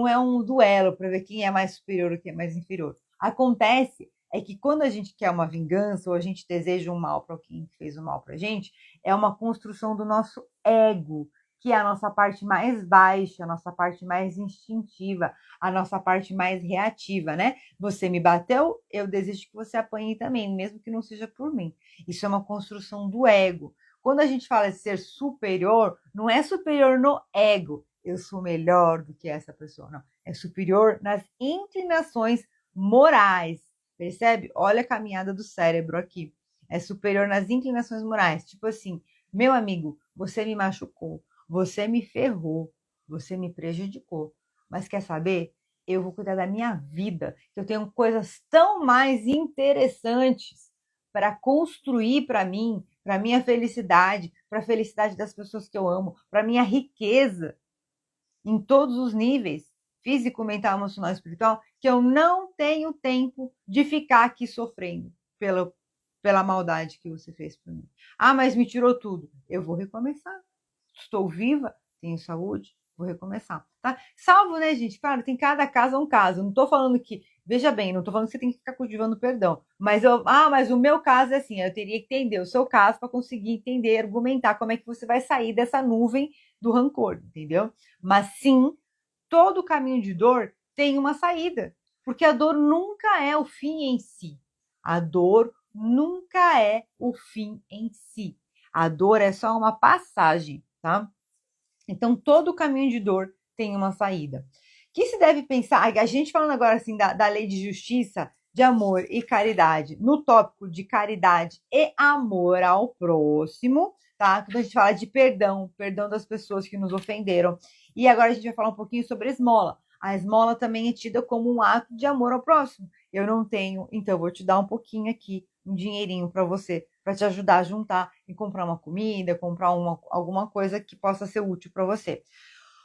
é um duelo para ver quem é mais superior ou quem é mais inferior. Acontece é que quando a gente quer uma vingança ou a gente deseja um mal para quem fez o mal para a gente, é uma construção do nosso ego, que é a nossa parte mais baixa, a nossa parte mais instintiva, a nossa parte mais reativa, né? Você me bateu, eu desejo que você apanhe também, mesmo que não seja por mim. Isso é uma construção do ego. Quando a gente fala de ser superior, não é superior no ego, eu sou melhor do que essa pessoa, não. É superior nas inclinações morais, percebe? Olha a caminhada do cérebro aqui. É superior nas inclinações morais. Tipo assim, meu amigo, você me machucou, você me ferrou, você me prejudicou. Mas quer saber? Eu vou cuidar da minha vida, que eu tenho coisas tão mais interessantes para construir para mim, para minha felicidade, para a felicidade das pessoas que eu amo, para minha riqueza em todos os níveis, físico, mental, emocional, espiritual, que eu não tenho tempo de ficar aqui sofrendo pela maldade que você fez por mim. Ah, mas me tirou tudo. Eu vou recomeçar. Estou viva, tenho saúde, vou recomeçar, tá? Salvo, né, gente? Claro, tem cada caso um caso. Não tô falando que, veja bem, não tô falando que você tem que ficar cultivando perdão, mas mas o meu caso é assim, eu teria que entender o seu caso para conseguir entender, argumentar como é que você vai sair dessa nuvem do rancor, entendeu? Mas sim, todo caminho de dor tem uma saída, porque a dor nunca é o fim em si. A dor nunca é o fim em si. A dor é só uma passagem, tá? Então, todo caminho de dor tem uma saída. Que se deve pensar, a gente falando agora assim da lei de justiça, de amor e caridade, no tópico de caridade e amor ao próximo, tá? Quando a gente fala de perdão, perdão das pessoas que nos ofenderam. E agora a gente vai falar um pouquinho sobre a esmola. A esmola também é tida como um ato de amor ao próximo. Eu não tenho, então eu vou te dar um pouquinho aqui, um dinheirinho para você, para te ajudar a juntar e comprar uma comida, comprar alguma coisa que possa ser útil para você.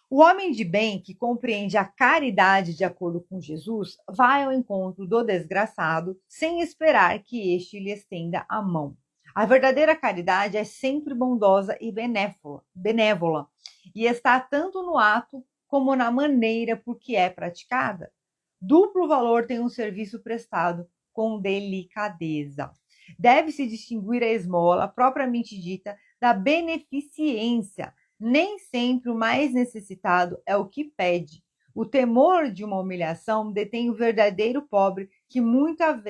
O homem de bem que compreende a caridade de acordo com Jesus vai ao encontro do desgraçado sem esperar que este lhe estenda a mão. A verdadeira caridade é sempre bondosa e benévola e está tanto no ato como na maneira por que é praticada. Duplo valor tem um serviço prestado com delicadeza. Deve-se distinguir a esmola propriamente dita da beneficência. Nem sempre o mais necessitado é o que pede. O temor de uma humilhação detém o verdadeiro pobre que muitas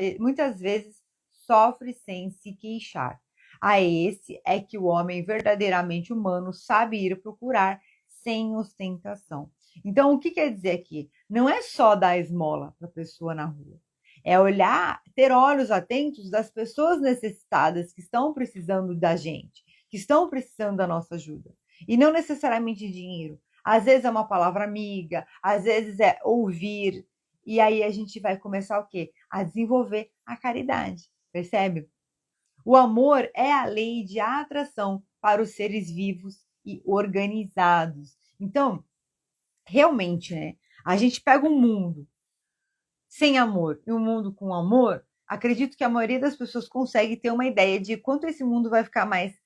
vezes sofre sem se queixar. A esse é que o homem verdadeiramente humano sabe ir procurar sem ostentação. Então, o que quer dizer aqui? Não é só dar esmola para a pessoa na rua. É olhar, ter olhos atentos das pessoas necessitadas que estão precisando da gente, que estão precisando da nossa ajuda. E não necessariamente dinheiro. Às vezes é uma palavra amiga, às vezes é ouvir. E aí a gente vai começar o quê? A desenvolver a caridade, percebe? O amor é a lei de atração para os seres vivos e organizados. Então, realmente, né? A gente pega um mundo sem amor e um mundo com amor, acredito que a maioria das pessoas consegue ter uma ideia de quanto esse mundo vai ficar mais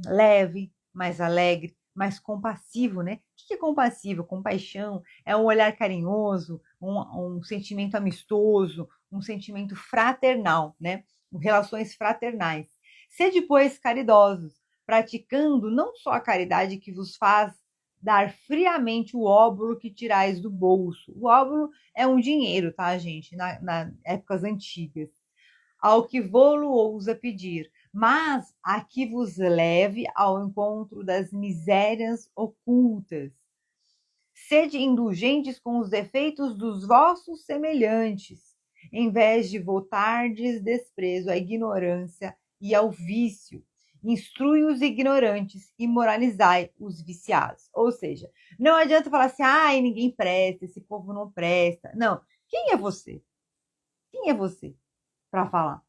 leve, mais alegre, mais compassivo, né? O que é compassivo? Compaixão é um olhar carinhoso, um sentimento amistoso, um sentimento fraternal, né? Relações fraternais. Sede, pois, caridosos, praticando não só a caridade que vos faz dar friamente o óbolo que tirais do bolso. O óbolo é um dinheiro, tá, gente? Na épocas antigas. Ao que vô-lo ousa pedir, mas a que vos leve ao encontro das misérias ocultas. Sede indulgentes com os defeitos dos vossos semelhantes, em vez de votardes desprezo à ignorância e ao vício. Instrui os ignorantes e moralizai os viciados. Ou seja, não adianta falar assim, ai, ninguém presta, esse povo não presta. Não. Quem é você? Quem é você para falar?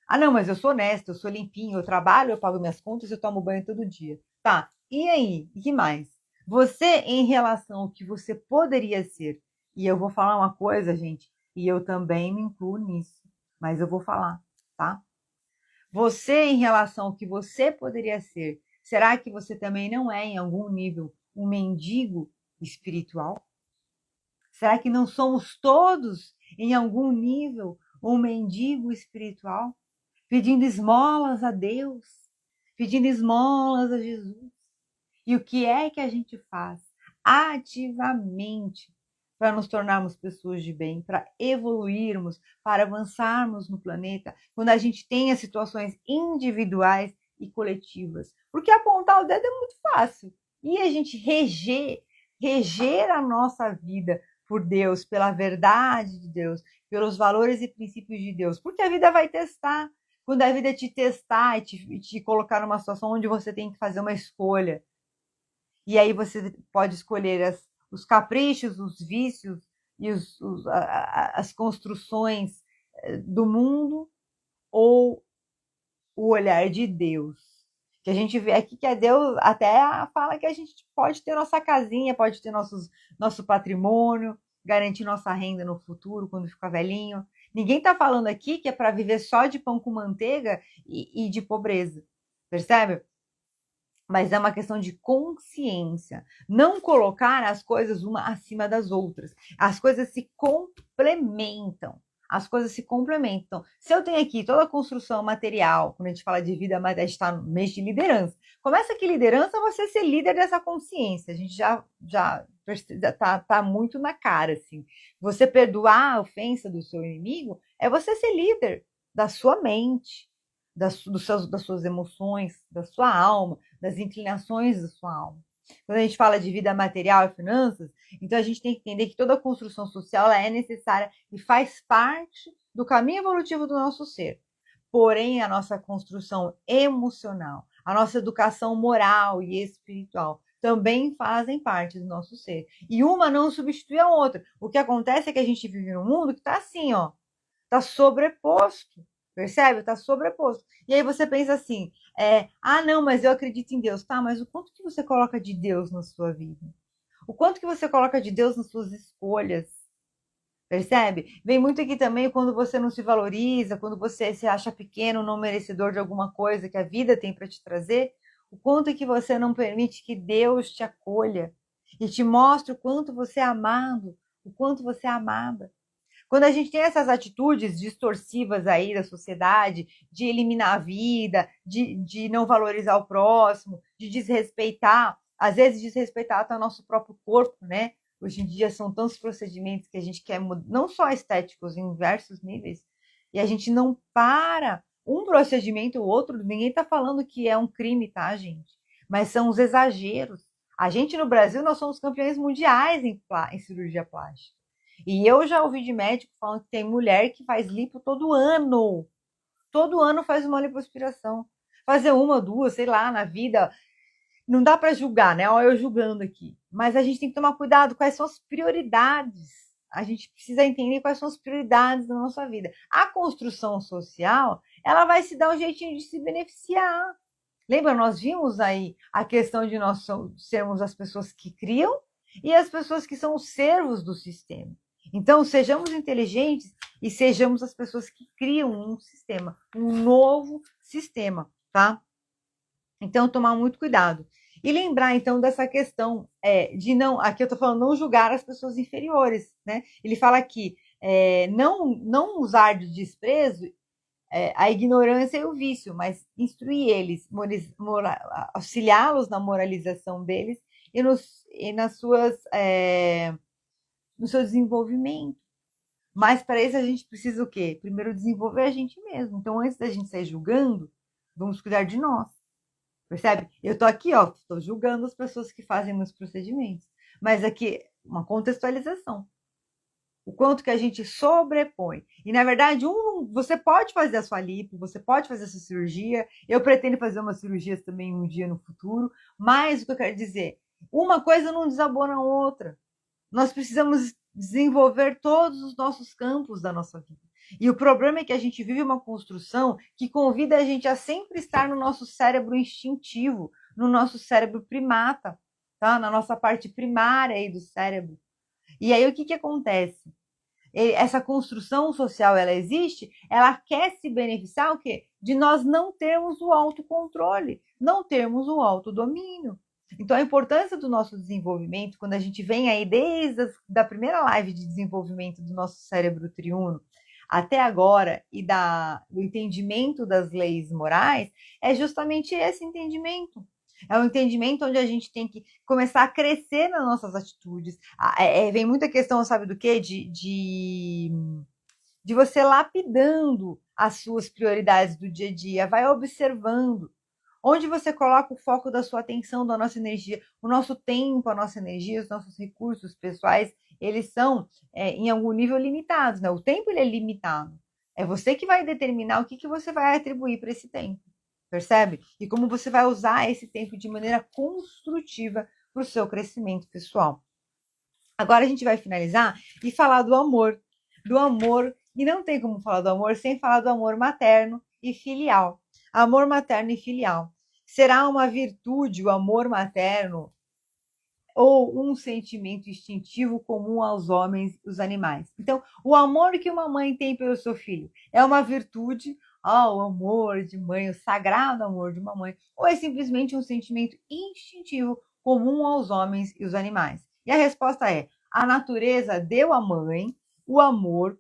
Ah, não, mas eu sou honesta, eu sou limpinho, eu trabalho, eu pago minhas contas, eu tomo banho todo dia. Tá, E aí? E que mais? Você, em relação ao que você poderia ser, e eu vou falar uma coisa, gente, e eu também me incluo nisso, mas eu vou falar, tá? Você, em relação ao que você poderia ser, será que você também não é, em algum nível, um mendigo espiritual? Será que não somos todos, em algum nível, um mendigo espiritual? Pedindo esmolas a Deus, pedindo esmolas a Jesus. E o que é que a gente faz ativamente para nos tornarmos pessoas de bem, para evoluirmos, para avançarmos no planeta, quando a gente tem as situações individuais e coletivas? Porque apontar o dedo é muito fácil. E a gente reger a nossa vida por Deus, pela verdade de Deus, pelos valores e princípios de Deus, porque a vida vai testar. Quando a vida te testar e te colocar numa situação onde você tem que fazer uma escolha, e aí você pode escolher os caprichos, os vícios e as construções do mundo ou o olhar de Deus. Que a gente vê aqui que é Deus, até fala que a gente pode ter nossa casinha, pode ter nosso patrimônio, garantir nossa renda no futuro, quando ficar velhinho. Ninguém está falando aqui que é para viver só de pão com manteiga e de pobreza. Percebe? Mas é uma questão de consciência. Não colocar as coisas uma acima das outras. As coisas se complementam. As coisas se complementam. Se eu tenho aqui toda a construção material, quando a gente fala de vida, mas a gente está no mês de liderança. Começa que liderança é você ser líder dessa consciência. A gente já tá muito na cara, assim. Você perdoar a ofensa do seu inimigo é você ser líder da sua mente, das suas emoções, da sua alma, das inclinações da sua alma. Quando a gente fala de vida material e finanças, então a gente tem que entender que toda a construção social ela é necessária e faz parte do caminho evolutivo do nosso ser. Porém, a nossa construção emocional, a nossa educação moral e espiritual também fazem parte do nosso ser. E uma não substitui a outra. O que acontece é que a gente vive num mundo que está assim, ó, está sobreposto. Percebe? Está sobreposto. E aí você pensa assim, não, mas eu acredito em Deus. Tá, mas o quanto que você coloca de Deus na sua vida? O quanto que você coloca de Deus nas suas escolhas? Percebe? Vem muito aqui também quando você não se valoriza, quando você se acha pequeno, não merecedor de alguma coisa que a vida tem para te trazer. O quanto é que você não permite que Deus te acolha e te mostre o quanto você é amado, o quanto você é amada. Quando a gente tem essas atitudes distorcivas aí da sociedade, de eliminar a vida, de não valorizar o próximo, de desrespeitar, às vezes desrespeitar até o nosso próprio corpo, né? Hoje em dia são tantos procedimentos que a gente quer mudar, não só estéticos, em diversos níveis, e a gente não para um procedimento ou outro, ninguém está falando que é um crime, tá, gente? Mas são os exageros. A gente no Brasil, nós somos campeões mundiais em cirurgia plástica. E eu já ouvi de médico falando que tem mulher que faz lipo todo ano. Todo ano faz uma lipoaspiração. Fazer uma, duas, sei lá, na vida. Não dá para julgar, né? Olha eu julgando aqui. Mas a gente tem que tomar cuidado quais são as prioridades. A gente precisa entender quais são as prioridades da nossa vida. A construção social, ela vai se dar um jeitinho de se beneficiar. Lembra, nós vimos aí a questão de nós sermos as pessoas que criam e as pessoas que são os servos do sistema. Então, sejamos inteligentes e sejamos as pessoas que criam um sistema, um novo sistema, tá? Então, tomar muito cuidado. E lembrar, então, dessa questão de não... Aqui eu estou falando não julgar as pessoas inferiores, né? Ele fala aqui, não usar de desprezo a ignorância e o vício, mas instruir eles, auxiliá-los na moralização deles e nas suas... no seu desenvolvimento. Mas para isso a gente precisa o quê? Primeiro desenvolver a gente mesmo. Então, antes da gente sair julgando, vamos cuidar de nós. Percebe? Eu estou aqui, ó, estou julgando as pessoas que fazem meus procedimentos. Mas aqui, uma contextualização. O quanto que a gente sobrepõe. E, na verdade, você pode fazer a sua lipo, você pode fazer a sua cirurgia. Eu pretendo fazer umas cirurgias também um dia no futuro. Mas o que eu quero dizer, uma coisa não desabona a outra. Nós precisamos desenvolver todos os nossos campos da nossa vida. E o problema é que a gente vive uma construção que convida a gente a sempre estar no nosso cérebro instintivo, no nosso cérebro primata, tá? Na nossa parte primária aí do cérebro. E aí o que acontece? Essa construção social, ela existe, ela quer se beneficiar o quê? De nós não termos o autocontrole, não termos o autodomínio. Então, a importância do nosso desenvolvimento, quando a gente vem aí desde a primeira live de desenvolvimento do nosso cérebro triuno até agora e do entendimento das leis morais, é justamente esse entendimento. É um entendimento onde a gente tem que começar a crescer nas nossas atitudes. Vem muita questão, sabe do quê? De você lapidando as suas prioridades do dia a dia, vai observando onde você coloca o foco da sua atenção, da nossa energia, o nosso tempo, a nossa energia, os nossos recursos pessoais, eles são em algum nível limitados, né? O tempo ele é limitado. É você que vai determinar o que você vai atribuir para esse tempo, percebe? E como você vai usar esse tempo de maneira construtiva para o seu crescimento pessoal. Agora a gente vai finalizar e falar do amor, e não tem como falar do amor sem falar do amor materno e filial. Amor materno e filial. Será uma virtude o amor materno ou um sentimento instintivo comum aos homens e os animais? Então, o amor que uma mãe tem pelo seu filho é uma virtude, o amor de mãe, o sagrado amor de uma mãe, ou é simplesmente um sentimento instintivo comum aos homens e os animais? E a resposta é: a natureza deu à mãe o amor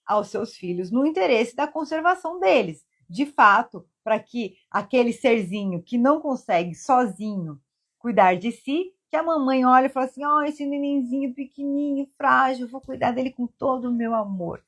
aos seus filhos no interesse da conservação deles. De fato, para que aquele serzinho que não consegue sozinho cuidar de si, que a mamãe olha e fala assim: esse nenenzinho pequenininho, frágil, vou cuidar dele com todo o meu amor.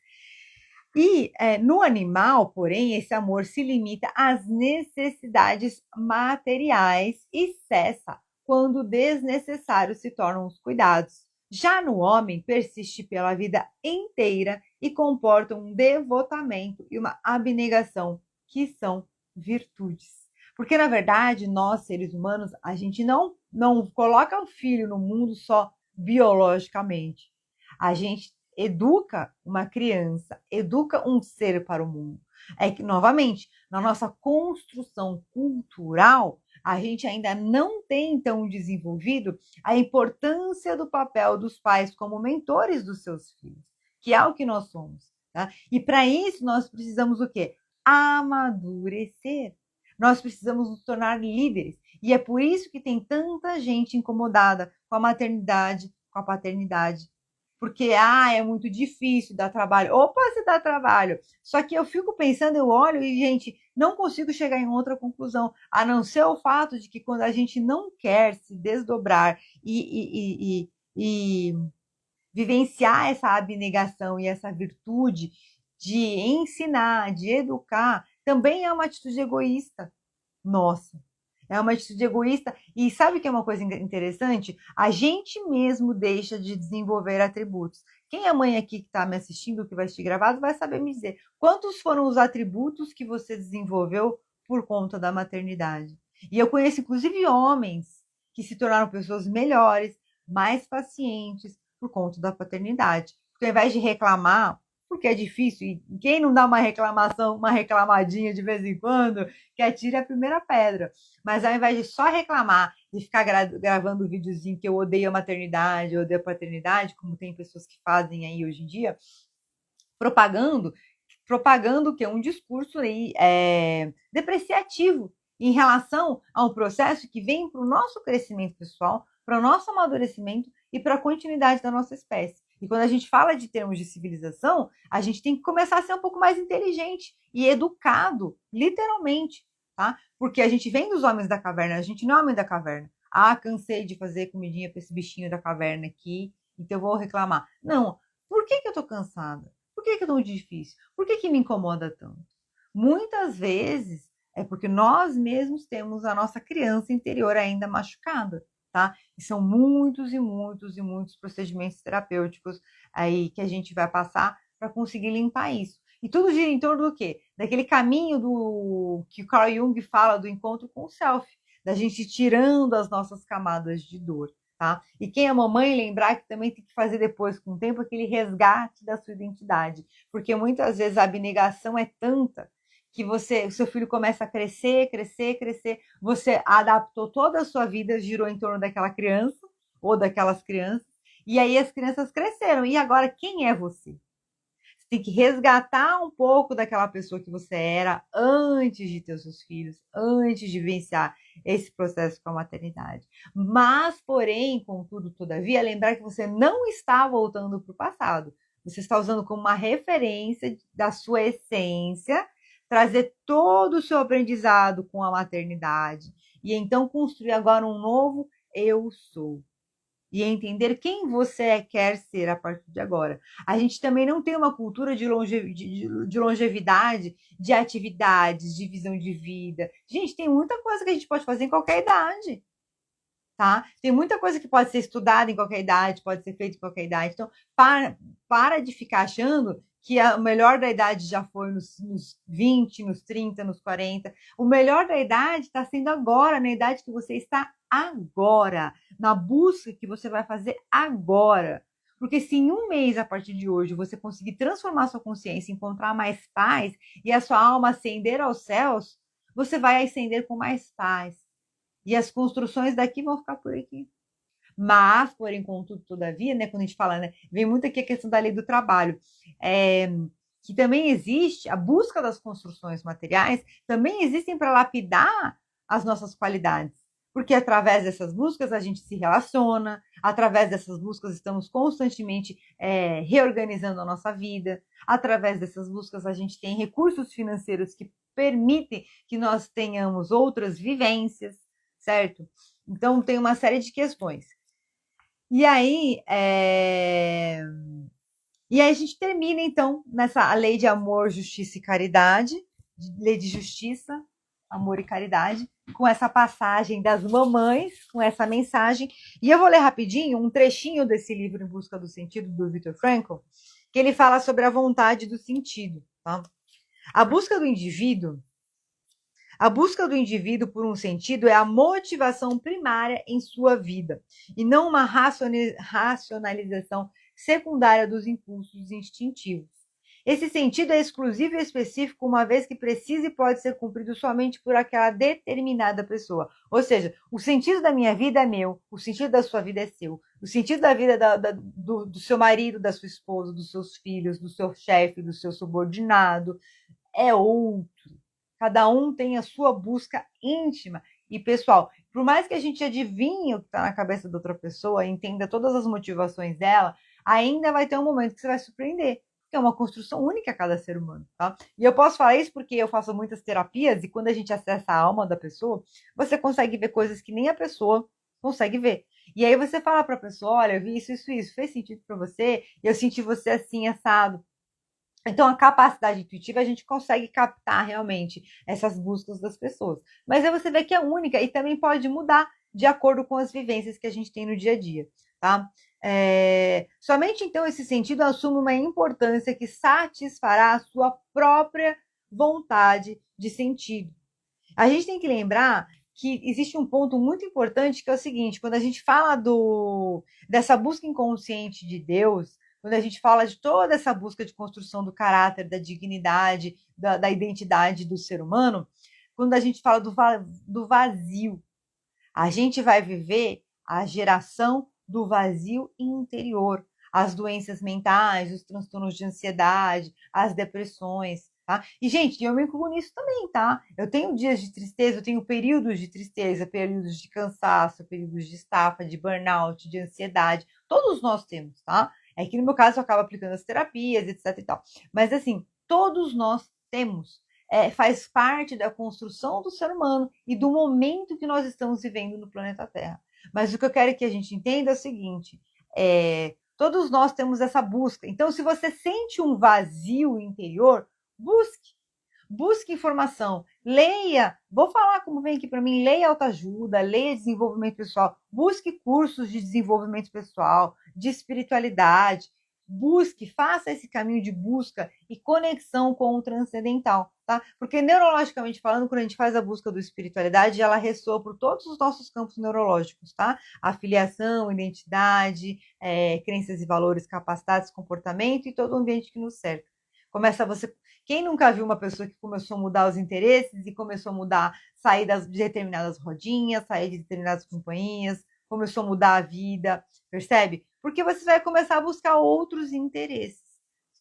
E no animal, porém, esse amor se limita às necessidades materiais e cessa quando desnecessários se tornam os cuidados. Já no homem, persiste pela vida inteira e comporta um devotamento e uma abnegação, que são virtudes. Porque, na verdade, nós, seres humanos, a gente não coloca o filho no mundo só biologicamente. A gente educa uma criança, educa um ser para o mundo. É que, novamente, na nossa construção cultural, a gente ainda não tem tão desenvolvido a importância do papel dos pais como mentores dos seus filhos, que é o que nós somos. Tá? E para isso nós precisamos o quê? Amadurecer. Nós precisamos nos tornar líderes. E é por isso que tem tanta gente incomodada com a maternidade, com a paternidade, porque é muito difícil, dá trabalho. Opa, se dá trabalho. Só que eu fico pensando, eu olho e, gente, não consigo chegar em outra conclusão, a não ser o fato de que quando a gente não quer se desdobrar e vivenciar essa abnegação e essa virtude de ensinar, de educar, também é uma atitude egoísta. Nossa, é uma atitude egoísta. E sabe o que é uma coisa interessante? A gente mesmo deixa de desenvolver atributos. Quem é mãe aqui que está me assistindo, que vai assistir gravado, vai saber me dizer quantos foram os atributos que você desenvolveu por conta da maternidade. E eu conheço, inclusive, homens que se tornaram pessoas melhores, mais pacientes por conta da paternidade. Porque ao invés de reclamar, porque é difícil, e quem não dá uma reclamação, uma reclamadinha de vez em quando, que atire a primeira pedra. Mas ao invés de só reclamar, de ficar gravando videozinho que eu odeio a maternidade, eu odeio a paternidade, como tem pessoas que fazem aí hoje em dia, propagando que é um discurso aí, depreciativo em relação a um processo que vem para o nosso crescimento pessoal, para o nosso amadurecimento e para a continuidade da nossa espécie. E quando a gente fala de termos de civilização, a gente tem que começar a ser um pouco mais inteligente e educado, literalmente, tá? Porque a gente vem dos homens da caverna, a gente não é homem da caverna. Cansei de fazer comidinha para esse bichinho da caverna aqui, então eu vou reclamar. Não, por que eu tô cansada? Por que é tão difícil? Por que me incomoda tanto? Muitas vezes é porque nós mesmos temos a nossa criança interior ainda machucada, tá? E são muitos e muitos e muitos procedimentos terapêuticos aí que a gente vai passar para conseguir limpar isso. E tudo gira em torno do quê? Daquele caminho que o Carl Jung fala do encontro com o self, da gente tirando as nossas camadas de dor. Tá? E quem é mamãe lembrar que também tem que fazer depois, com o tempo, aquele resgate da sua identidade, porque muitas vezes a abnegação é tanta que o seu filho começa a crescer, crescer, crescer, você adaptou toda a sua vida, girou em torno daquela criança ou daquelas crianças, e aí as crianças cresceram. E agora quem é você? Você tem que resgatar um pouco daquela pessoa que você era antes de ter os seus filhos, antes de vivenciar esse processo com a maternidade. Mas, porém, contudo, todavia, lembrar que você não está voltando para o passado. Você está usando como uma referência da sua essência, trazer todo o seu aprendizado com a maternidade e então construir agora um novo eu sou e entender quem você quer ser a partir de agora. A gente também não tem uma cultura de longevidade, de atividades, de visão de vida. Gente, tem muita coisa que a gente pode fazer em qualquer idade. Tá? Tem muita coisa que pode ser estudada em qualquer idade, pode ser feita em qualquer idade. Então, para de ficar achando que o melhor da idade já foi nos 20, nos 30, nos 40. O melhor da idade está sendo agora, na idade que você está agora, na busca que você vai fazer agora. Porque se em um mês, a partir de hoje, você conseguir transformar sua consciência, encontrar mais paz e a sua alma ascender aos céus, você vai ascender com mais paz. E as construções daqui vão ficar por aqui. Mas, porém, contudo, todavia, né, quando a gente fala, né, vem muito aqui a questão da lei do trabalho, que também existe, a busca das construções materiais, também existem para lapidar as nossas qualidades. Porque através dessas buscas a gente se relaciona, através dessas buscas estamos constantemente reorganizando a nossa vida, através dessas buscas a gente tem recursos financeiros que permitem que nós tenhamos outras vivências, certo? Então, tem uma série de questões. E aí a gente termina, então, nessa lei de amor, justiça e caridade, lei de justiça, amor e caridade, com essa passagem das mamães, com essa mensagem. E eu vou ler rapidinho um trechinho desse livro Em Busca do Sentido, do Viktor Frankl, que ele fala sobre a vontade do sentido. Tá? A busca do indivíduo por um sentido é a motivação primária em sua vida, e não uma racionalização secundária dos impulsos instintivos. Esse sentido é exclusivo e específico, uma vez que precisa e pode ser cumprido somente por aquela determinada pessoa. Ou seja, o sentido da minha vida é meu, o sentido da sua vida é seu, o sentido da vida do seu marido, da sua esposa, dos seus filhos, do seu chefe, do seu subordinado, é outro. Cada um tem a sua busca íntima e pessoal. Por mais que a gente adivinhe o que está na cabeça da outra pessoa, entenda todas as motivações dela, ainda vai ter um momento que você vai surpreender. Porque é uma construção única a cada ser humano, tá? E eu posso falar isso porque eu faço muitas terapias e quando a gente acessa a alma da pessoa, você consegue ver coisas que nem a pessoa consegue ver. E aí você fala para a pessoa, olha, eu vi isso, isso, isso, fez sentido para você? Eu senti você assim, assado. Então, a capacidade intuitiva, a gente consegue captar realmente essas buscas das pessoas. Mas aí você vê que é única e também pode mudar de acordo com as vivências que a gente tem no dia a dia, tá? Somente então esse sentido assume uma importância que satisfará a sua própria vontade de sentido. A gente tem que lembrar que existe um ponto muito importante que é o seguinte: quando a gente fala dessa busca inconsciente de Deus, quando a gente fala de toda essa busca de construção do caráter, da dignidade, da identidade do ser humano, quando a gente fala do vazio, a gente vai viver a geração do vazio interior, as doenças mentais, os transtornos de ansiedade, as depressões, tá? E, gente, eu me incluo nisso também, tá? Eu tenho dias de tristeza, eu tenho períodos de tristeza, períodos de cansaço, períodos de estafa, de burnout, de ansiedade. Todos nós temos, tá? É que no meu caso eu acabo aplicando as terapias, etc e tal. Mas, assim, todos nós temos. Faz parte da construção do ser humano e do momento que nós estamos vivendo no planeta Terra. Mas o que eu quero que a gente entenda é o seguinte: todos nós temos essa busca. Então, se você sente um vazio interior, busque informação, leia, vou falar como vem aqui para mim, leia autoajuda, leia desenvolvimento pessoal, busque cursos de desenvolvimento pessoal, de espiritualidade, busque, faça esse caminho de busca e conexão com o transcendental, tá? Porque neurologicamente falando, quando a gente faz a busca da espiritualidade, ela ressoa por todos os nossos campos neurológicos, tá? Afiliação, identidade, crenças e valores, capacidades, comportamento e todo o ambiente que nos cerca. Começa você. Quem nunca viu uma pessoa que começou a mudar os interesses e começou a mudar, sair de determinadas rodinhas, sair de determinadas companhias, começou a mudar a vida, percebe? Porque você vai começar a buscar outros interesses.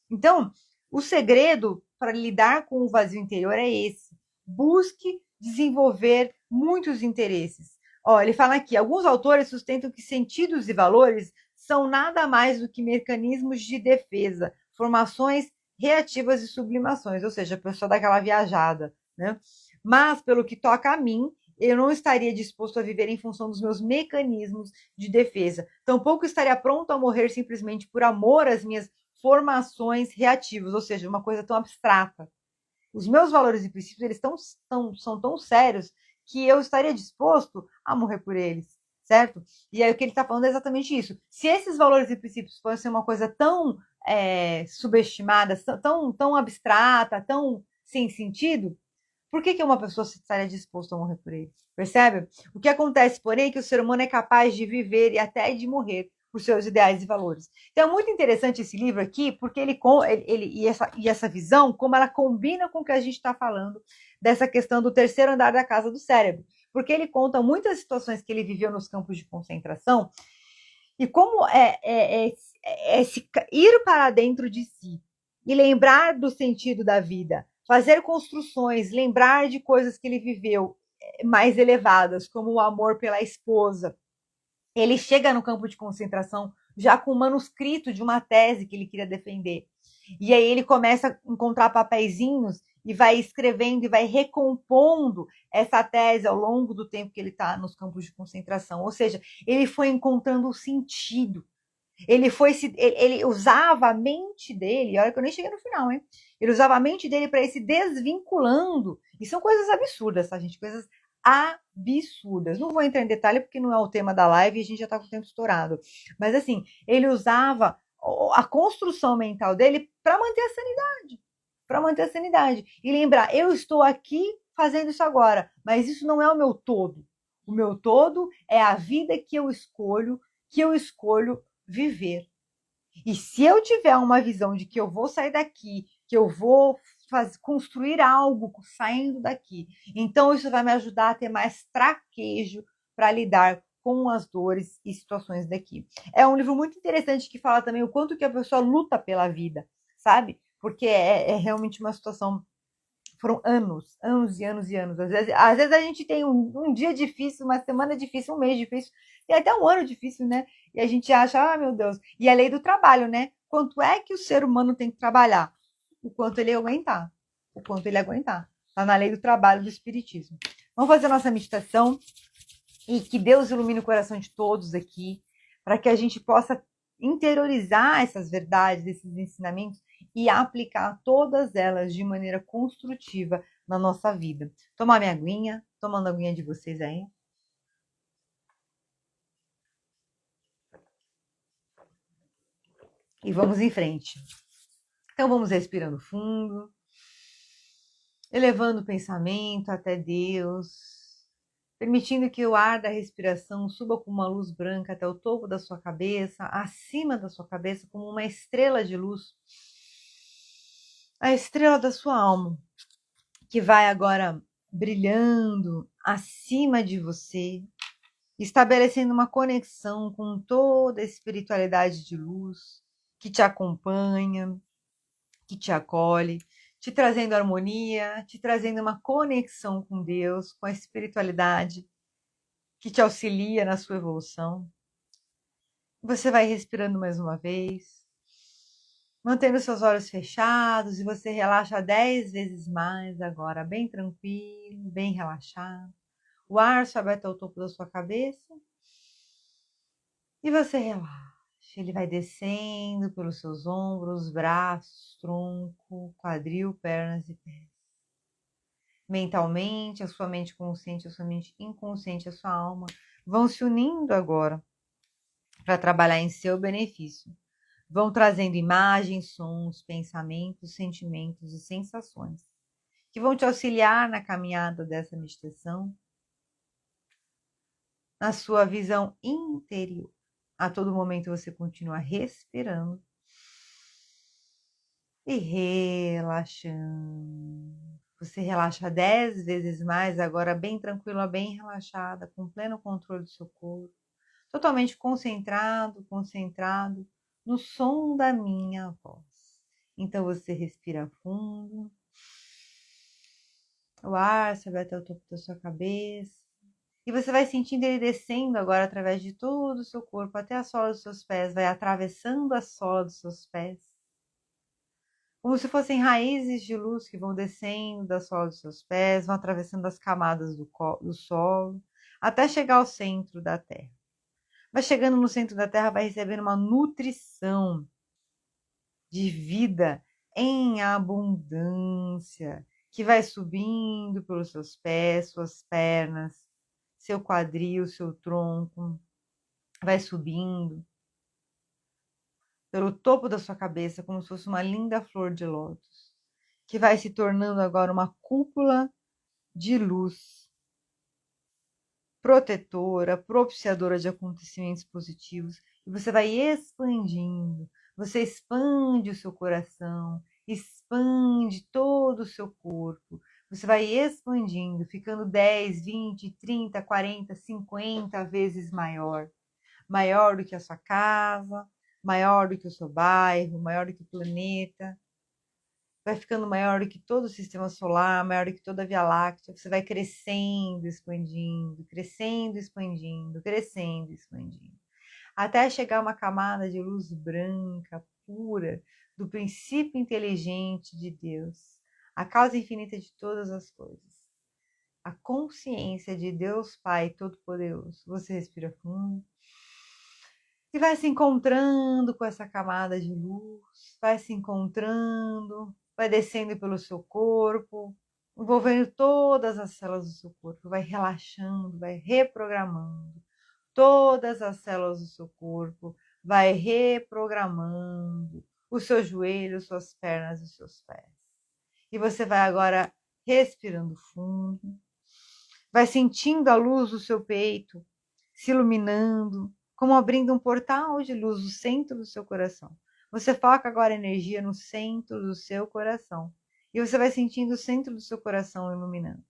Então, o segredo para lidar com o vazio interior é esse. Busque desenvolver muitos interesses. Ó, ele fala aqui, alguns autores sustentam que sentidos e valores são nada mais do que mecanismos de defesa, formações reativas e sublimações, ou seja, a pessoa dá aquela viajada, né? Mas, pelo que toca a mim, eu não estaria disposto a viver em função dos meus mecanismos de defesa. Tampouco estaria pronto a morrer simplesmente por amor às minhas formações reativas, ou seja, uma coisa tão abstrata. Os meus valores e princípios eles são tão sérios que eu estaria disposto a morrer por eles, certo? E aí o que ele está falando é exatamente isso. Se esses valores e princípios fossem uma coisa tão subestimada, tão abstrata, tão sem sentido, por que uma pessoa estaria disposta a morrer por ele? Percebe? O que acontece, porém, é que o ser humano é capaz de viver e até de morrer por seus ideais e valores. Então é muito interessante esse livro aqui, porque essa visão, como ela combina com o que a gente está falando, dessa questão do terceiro andar da casa do cérebro. Porque ele conta muitas situações que ele viveu nos campos de concentração e como ir para dentro de si e lembrar do sentido da vida, fazer construções, lembrar de coisas que ele viveu mais elevadas, como o amor pela esposa. Ele chega no campo de concentração já com um manuscrito de uma tese que ele queria defender. E aí ele começa a encontrar papeizinhos e vai escrevendo e vai recompondo essa tese ao longo do tempo que ele está nos campos de concentração. Ou seja, ele foi encontrando o sentido. Ele usava a mente dele, olha que eu nem cheguei no final, hein? Ele usava a mente dele para ir se desvinculando. E são coisas absurdas, tá, gente? Coisas absurdas. Não vou entrar em detalhe porque não é o tema da live e a gente já está com o tempo estourado. Mas assim, ele usava a construção mental dele para manter a sanidade. Para manter a sanidade. E lembrar, eu estou aqui fazendo isso agora, mas isso não é o meu todo. O meu todo é a vida que eu escolho viver. E se eu tiver uma visão de que eu vou sair daqui, que eu vou construir algo saindo daqui, então isso vai me ajudar a ter mais traquejo para lidar com as dores e situações daqui. É um livro muito interessante que fala também o quanto que a pessoa luta pela vida, sabe? Porque é realmente uma situação. Foram anos, anos e anos e anos. Às vezes a gente tem um dia difícil, uma semana difícil, um mês difícil, e até um ano difícil, né? E a gente acha, ah, meu Deus. E a lei do trabalho, né? Quanto é que o ser humano tem que trabalhar? O quanto ele aguentar. O quanto ele aguentar. Está na lei do trabalho do Espiritismo. Vamos fazer a nossa meditação e que Deus ilumine o coração de todos aqui, para que a gente possa interiorizar essas verdades, esses ensinamentos e aplicar todas elas de maneira construtiva na nossa vida. Tomar minha aguinha, tomando a aguinha de vocês aí. E vamos em frente. Então vamos respirando fundo, elevando o pensamento até Deus, permitindo que o ar da respiração suba com uma luz branca até o topo da sua cabeça, acima da sua cabeça, como uma estrela de luz. A estrela da sua alma, que vai agora brilhando acima de você, estabelecendo uma conexão com toda a espiritualidade de luz que te acompanha, que te acolhe, te trazendo harmonia, te trazendo uma conexão com Deus, com a espiritualidade que te auxilia na sua evolução. Você vai respirando mais uma vez, mantendo seus olhos fechados e você relaxa 10 vezes mais agora, bem tranquilo, bem relaxado. O ar sobe até o topo da sua cabeça e você relaxa. Ele vai descendo pelos seus ombros, braços, tronco, quadril, pernas e pés. Mentalmente, a sua mente consciente, a sua mente inconsciente, a sua alma vão se unindo agora para trabalhar em seu benefício. Vão trazendo imagens, sons, pensamentos, sentimentos e sensações que vão te auxiliar na caminhada dessa meditação, na sua visão interior. A todo momento você continua respirando e relaxando. Você relaxa 10 vezes mais, agora bem tranquila, bem relaxada, com pleno controle do seu corpo, totalmente concentrado no som da minha voz. Então você respira fundo, o ar sobe até o topo da sua cabeça, e você vai sentindo ele descendo agora através de todo o seu corpo, até a sola dos seus pés, vai atravessando a sola dos seus pés, como se fossem raízes de luz que vão descendo da sola dos seus pés, vão atravessando as camadas do solo, até chegar ao centro da Terra. Vai chegando no centro da Terra, vai recebendo uma nutrição de vida em abundância, que vai subindo pelos seus pés, suas pernas, seu quadril, seu tronco, vai subindo pelo topo da sua cabeça, como se fosse uma linda flor de lótus, que vai se tornando agora uma cúpula de luz, protetora, propiciadora de acontecimentos positivos, e você vai expandindo, você expande o seu coração, expande todo o seu corpo, você vai expandindo, ficando 10, 20, 30, 40, 50 vezes maior, maior do que a sua casa, maior do que o seu bairro, maior do que o planeta, vai ficando maior do que todo o sistema solar, maior do que toda a Via Láctea, você vai crescendo, expandindo, crescendo, expandindo, crescendo, expandindo, até chegar a uma camada de luz branca, pura, do princípio inteligente de Deus, a causa infinita de todas as coisas, a consciência de Deus Pai Todo-Poderoso. Você respira fundo e vai se encontrando com essa camada de luz, vai se encontrando, vai descendo pelo seu corpo, envolvendo todas as células do seu corpo, vai relaxando, vai reprogramando todas as células do seu corpo, vai reprogramando os seus joelhos, suas pernas e os seus pés. E você vai agora respirando fundo, vai sentindo a luz do seu peito se iluminando, como abrindo um portal de luz no centro do seu coração. Você foca agora a energia no centro do seu coração. E você vai sentindo o centro do seu coração iluminando.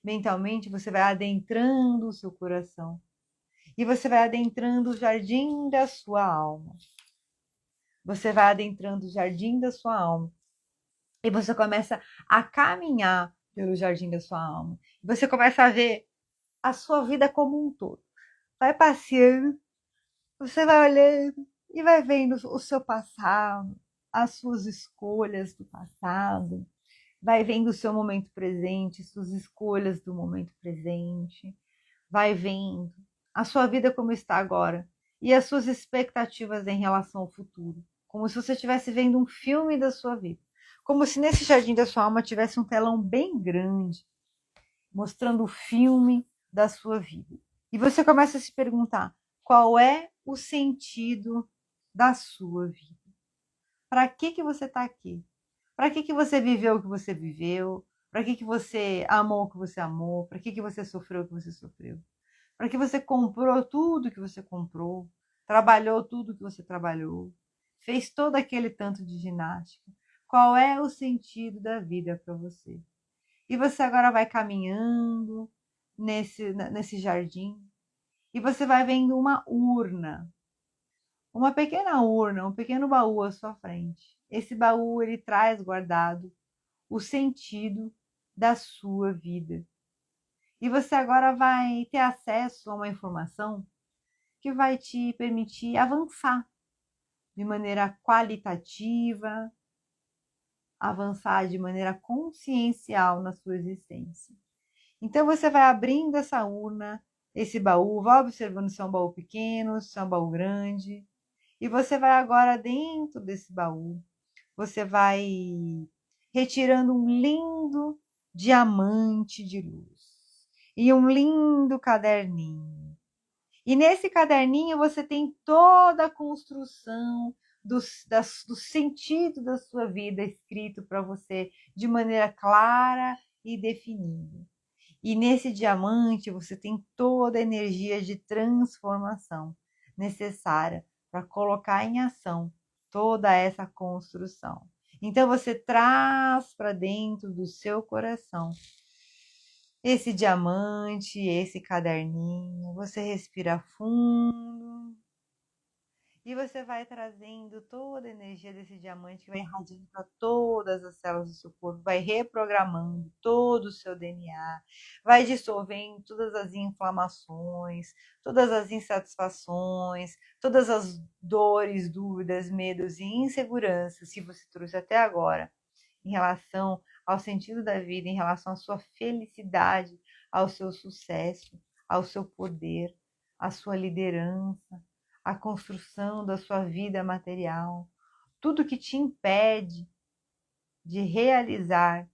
Mentalmente, você vai adentrando o seu coração. E você vai adentrando o jardim da sua alma. Você vai adentrando o jardim da sua alma. E você começa a caminhar pelo jardim da sua alma. Você começa a ver a sua vida como um todo. Vai passeando, você vai olhando e vai vendo o seu passado, as suas escolhas do passado, vai vendo o seu momento presente, suas escolhas do momento presente, vai vendo a sua vida como está agora e as suas expectativas em relação ao futuro, como se você estivesse vendo um filme da sua vida, como se nesse jardim da sua alma tivesse um telão bem grande, mostrando o filme da sua vida. E você começa a se perguntar, qual é o sentido da sua vida? Para que você está aqui? Para que você viveu o que você viveu? Para que você amou o que você amou? Para que você sofreu o que você sofreu? Para que você comprou tudo que você comprou? Trabalhou tudo que você trabalhou? Fez todo aquele tanto de ginástica? Qual é o sentido da vida para você? E você agora vai caminhando nesse jardim e você vai vendo uma pequena urna, um pequeno baú à sua frente. Esse baú ele traz guardado o sentido da sua vida. E você agora vai ter acesso a uma informação que vai te permitir avançar de maneira qualitativa, avançar de maneira consciencial na sua existência. Então você vai abrindo essa urna, esse baú, vai observando se é um baú pequeno, se é um baú grande, e você vai agora dentro desse baú, você vai retirando um lindo diamante de luz e um lindo caderninho. E nesse caderninho você tem toda a construção do sentido da sua vida escrito para você de maneira clara e definida. E nesse diamante você tem toda a energia de transformação necessária para colocar em ação toda essa construção. Então você traz para dentro do seu coração esse diamante, esse caderninho, você respira fundo e você vai trazendo toda a energia desse diamante que vai irradiando para todas as células do seu corpo, vai reprogramando todo o seu DNA, vai dissolvendo todas as inflamações, todas as insatisfações, todas as dores, dúvidas, medos e inseguranças que você trouxe até agora em relação ao sentido da vida, em relação à sua felicidade, ao seu sucesso, ao seu poder, à sua liderança, à construção da sua vida material. Tudo que te impede de realizar,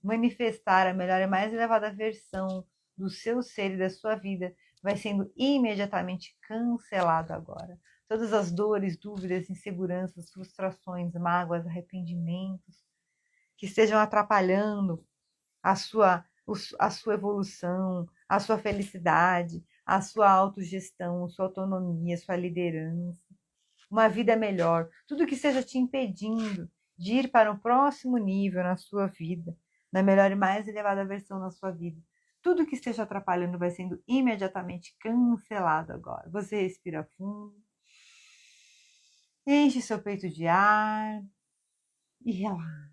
manifestar a melhor e mais elevada versão do seu ser e da sua vida vai sendo imediatamente cancelado agora. Todas as dores, dúvidas, inseguranças, frustrações, mágoas, arrependimentos, que estejam atrapalhando a sua evolução, a sua felicidade, a sua autogestão, a sua autonomia, a sua liderança, uma vida melhor, tudo que esteja te impedindo de ir para um próximo nível na sua vida, na melhor e mais elevada versão na sua vida. Tudo que esteja atrapalhando vai sendo imediatamente cancelado agora. Você respira fundo, enche seu peito de ar e relaxa.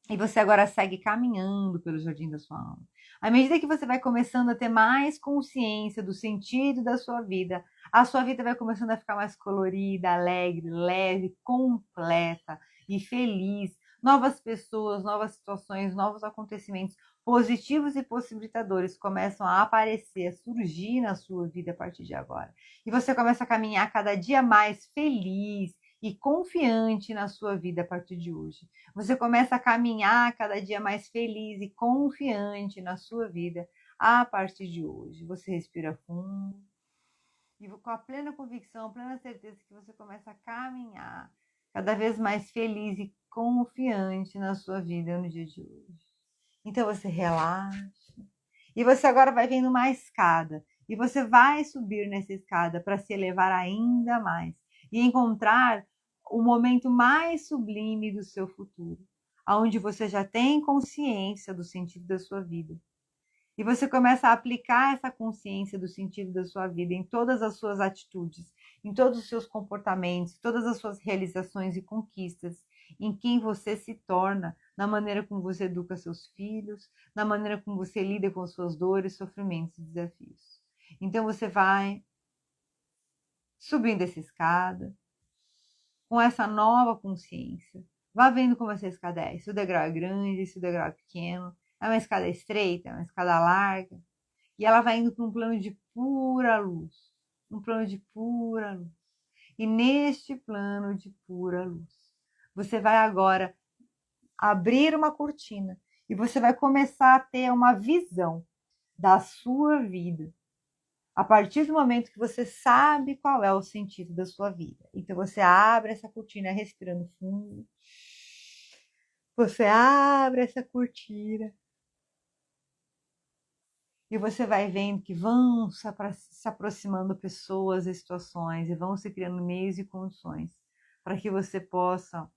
E você agora segue caminhando pelo jardim da sua alma. À medida que você vai começando a ter mais consciência do sentido da sua vida, a sua vida vai começando a ficar mais colorida, alegre, leve, completa e feliz. Novas pessoas, novas situações, novos acontecimentos positivos e possibilitadores começam a aparecer, a surgir na sua vida a partir de agora. E você começa a caminhar cada dia mais feliz e confiante na sua vida a partir de hoje. Você começa a caminhar cada dia mais feliz e confiante na sua vida a partir de hoje. Você respira fundo e com a plena convicção, plena certeza que você começa a caminhar cada vez mais feliz e confiante na sua vida no dia de hoje. Então você relaxa e você agora vai vendo uma escada e você vai subir nessa escada para se elevar ainda mais e encontrar o momento mais sublime do seu futuro, aonde você já tem consciência do sentido da sua vida. E você começa a aplicar essa consciência do sentido da sua vida em todas as suas atitudes, em todos os seus comportamentos, todas as suas realizações e conquistas, em quem você se torna, na maneira como você educa seus filhos, na maneira como você lida com suas dores, sofrimentos e desafios. Então você vai subindo essa escada, com essa nova consciência. Vá vendo como essa escada é. Se o degrau é grande, se o degrau é pequeno. É uma escada estreita, é uma escada larga. E ela vai indo para um plano de pura luz. Um plano de pura luz. E neste plano de pura luz, você vai agora abrir uma cortina. E você vai começar a ter uma visão da sua vida a partir do momento que você sabe qual é o sentido da sua vida. Então você abre essa cortina respirando fundo. Você abre essa cortina. E você vai vendo que vão se aproximando pessoas e situações e vão se criando meios e condições para que você possa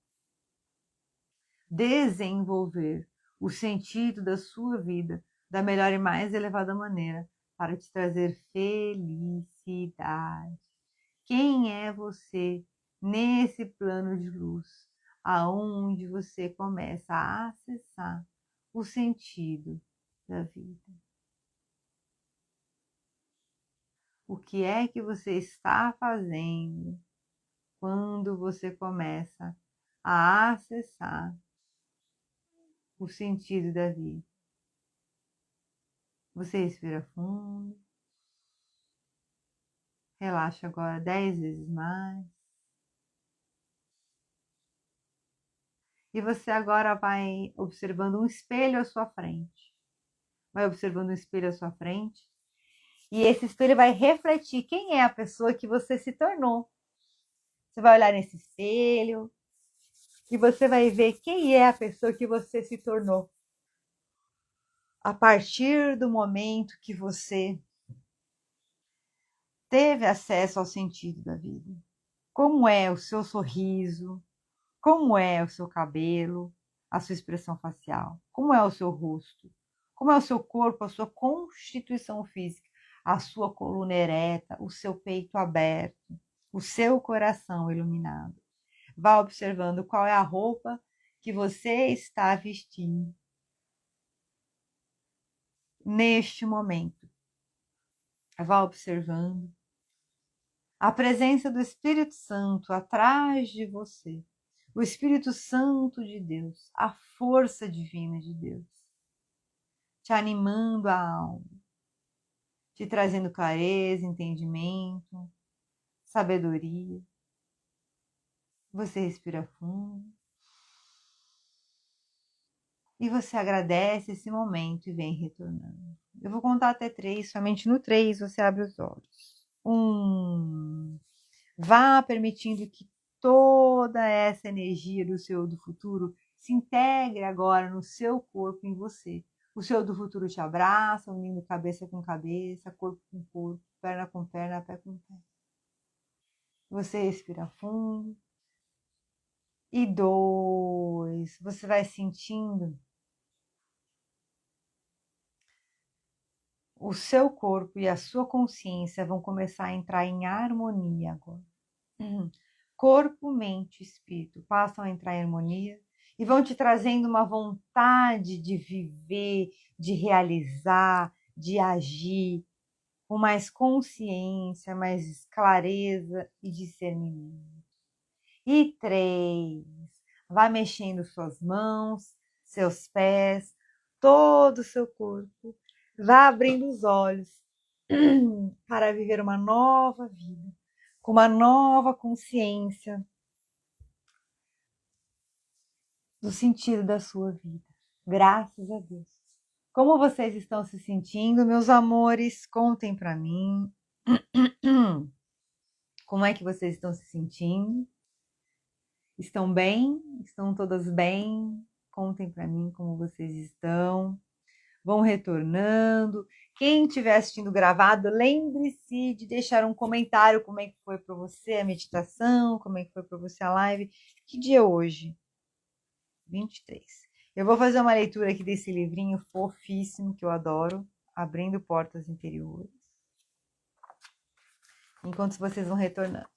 desenvolver o sentido da sua vida da melhor e mais elevada maneira para te trazer felicidade. Quem é você nesse plano de luz, aonde você começa a acessar o sentido da vida? O que é que você está fazendo quando você começa a acessar o sentido da vida? Você respira fundo. Relaxa agora 10 vezes mais. E você agora vai observando um espelho à sua frente. Vai observando um espelho à sua frente. E esse espelho vai refletir quem é a pessoa que você se tornou. Você vai olhar nesse espelho e você vai ver quem é a pessoa que você se tornou. A partir do momento que você teve acesso ao sentido da vida. Como é o seu sorriso? como é o seu cabelo, a sua expressão facial, como é o seu rosto, como é o seu corpo, a sua constituição física, a sua coluna ereta, o seu peito aberto, o seu coração iluminado. Vá observando qual é a roupa que você está vestindo neste momento. Vá observando a presença do Espírito Santo atrás de você. O Espírito Santo de Deus, a força divina de Deus, te animando a alma, te trazendo clareza, entendimento, sabedoria. Você respira fundo e você agradece esse momento e vem retornando. Eu vou contar até 3, somente no 3 você abre os olhos. 1. Vá permitindo que toda essa energia do seu do futuro se integre agora no seu corpo, em você. O seu do futuro te abraça, unindo cabeça com cabeça, corpo com corpo, perna com perna, pé com pé. Você respira fundo. E 2, você vai sentindo o seu corpo e a sua consciência vão começar a entrar em harmonia agora. Corpo, mente e espírito passam a entrar em harmonia e vão te trazendo uma vontade de viver, de realizar, de agir com mais consciência, mais clareza e discernimento. E 3, vai mexendo suas mãos, seus pés, todo o seu corpo, vá abrindo os olhos para viver uma nova vida, com uma nova consciência do sentido da sua vida. Graças a Deus. Como vocês estão se sentindo, meus amores? Contem para mim. Como é que vocês estão se sentindo? Estão bem? Estão todas bem? Contem para mim como vocês estão. Vão retornando. Quem estiver assistindo gravado, lembre-se de deixar um comentário como é que foi para você a meditação, como é que foi para você a live. Que dia é hoje? 23. Eu vou fazer uma leitura aqui desse livrinho fofíssimo que eu adoro, Abrindo Portas Interiores. Enquanto vocês vão retornando.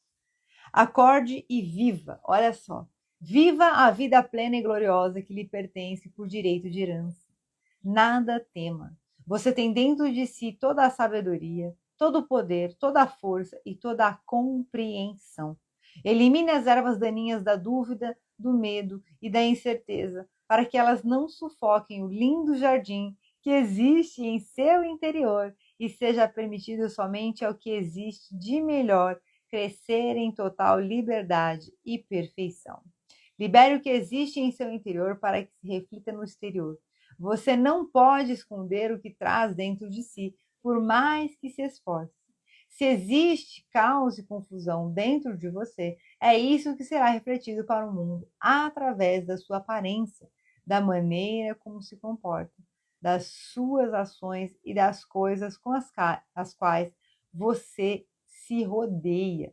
Acorde e viva, olha só. Viva a vida plena e gloriosa que lhe pertence por direito de herança. Nada tema. Você tem dentro de si toda a sabedoria, todo o poder, toda a força e toda a compreensão. Elimine as ervas daninhas da dúvida, do medo e da incerteza, para que elas não sufoquem o lindo jardim que existe em seu interior e seja permitido somente ao que existe de melhor crescer em total liberdade e perfeição. Libere o que existe em seu interior para que se reflita no exterior. Você não pode esconder o que traz dentro de si, por mais que se esforce. Se existe caos e confusão dentro de você, é isso que será refletido para o mundo através da sua aparência, da maneira como se comporta, das suas ações e das coisas com as quais você se rodeia.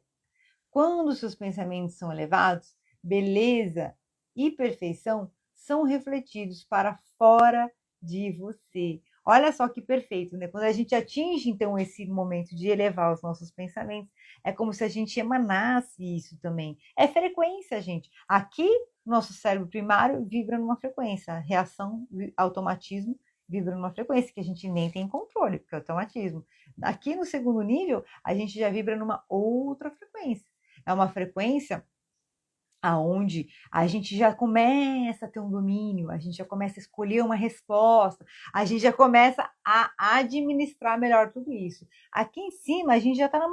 Quando seus pensamentos são elevados, beleza e perfeição são refletidos para fora de você. Olha só que perfeito, né? Quando a gente atinge, então, esse momento de elevar os nossos pensamentos, é como se a gente emanasse isso também. É frequência, gente. Aqui, nosso cérebro primário vibra numa frequência. A reação, automatismo, vibra numa frequência que a gente nem tem controle, porque é automatismo. Aqui no segundo nível, a gente já vibra numa outra frequência. É uma frequência aonde a gente já começa a ter um domínio, a gente já começa a escolher uma resposta, a gente já começa a administrar melhor tudo isso. Aqui em cima, a gente já está num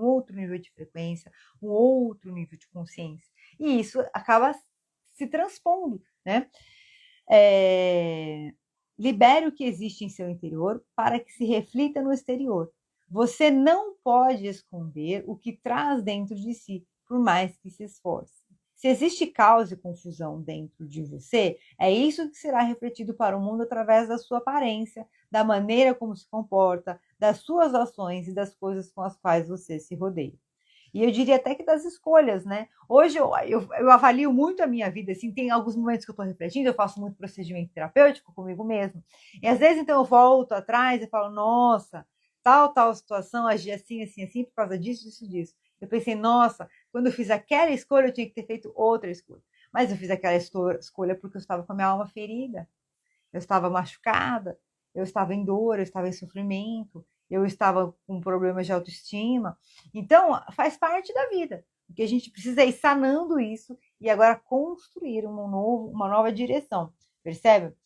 outro nível de frequência, um outro nível de consciência. E isso acaba se transpondo, né? Libere o que existe em seu interior para que se reflita no exterior. Você não pode esconder o que traz dentro de si, por mais que se esforce. Se existe caos e confusão dentro de você, é isso que será refletido para o mundo através da sua aparência, da maneira como se comporta, das suas ações e das coisas com as quais você se rodeia. E eu diria até que das escolhas, né? Hoje eu avalio muito a minha vida, assim, tem alguns momentos que eu estou refletindo, eu faço muito procedimento terapêutico comigo mesmo. E às vezes, então, eu volto atrás e falo, nossa, tal situação, agi assim, assim, assim, por causa disso, disso, disso. Eu pensei, nossa, quando eu fiz aquela escolha, eu tinha que ter feito outra escolha. Mas eu fiz aquela escolha porque eu estava com a minha alma ferida, eu estava machucada, eu estava em dor, eu estava em sofrimento, eu estava com problemas de autoestima. Então, faz parte da vida. O que a gente precisa é ir sanando isso e agora construir uma nova direção. Percebe?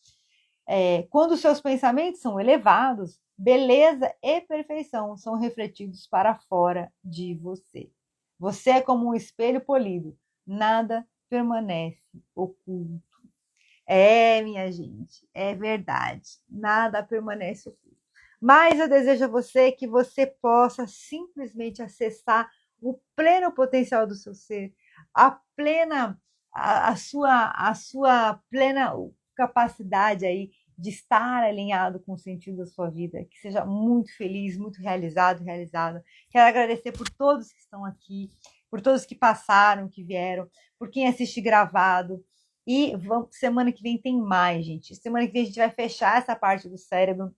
Quando os seus pensamentos são elevados, beleza e perfeição são refletidos para fora de você. Você é como um espelho polido, nada permanece oculto. Minha gente, é verdade, nada permanece oculto. Mas eu desejo a você que você possa simplesmente acessar o pleno potencial do seu ser, a plena, a sua plena capacidade aí de estar alinhado com o sentido da sua vida, que seja muito feliz, muito realizado, realizada. Quero agradecer por todos que estão aqui, por todos que passaram, que vieram, por quem assiste gravado. E semana que vem tem mais, gente. Semana que vem a gente vai fechar essa parte do cérebro.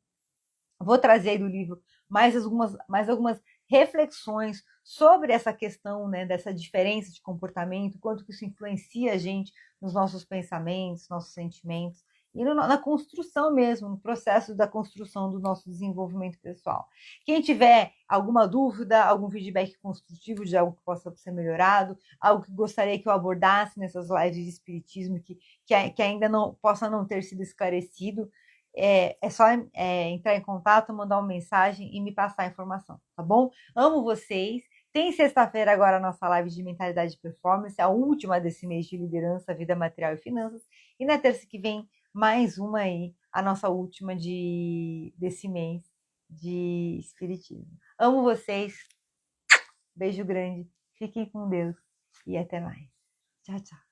Vou trazer aí do livro mais algumas reflexões sobre essa questão, né, dessa diferença de comportamento, quanto que isso influencia a gente nos nossos pensamentos, nossos sentimentos, e na construção mesmo, no processo da construção do nosso desenvolvimento pessoal. Quem tiver alguma dúvida, algum feedback construtivo de algo que possa ser melhorado, algo que gostaria que eu abordasse nessas lives de espiritismo que ainda possa não ter sido esclarecido, é só entrar em contato, mandar uma mensagem e me passar a informação, tá bom? Amo vocês. Tem sexta-feira agora a nossa live de mentalidade e performance, a última desse mês de liderança, vida material e finanças. E na terça que vem, mais uma aí, a nossa última desse mês de espiritismo. Amo vocês. Beijo grande. Fiquem com Deus e até mais. Tchau, tchau.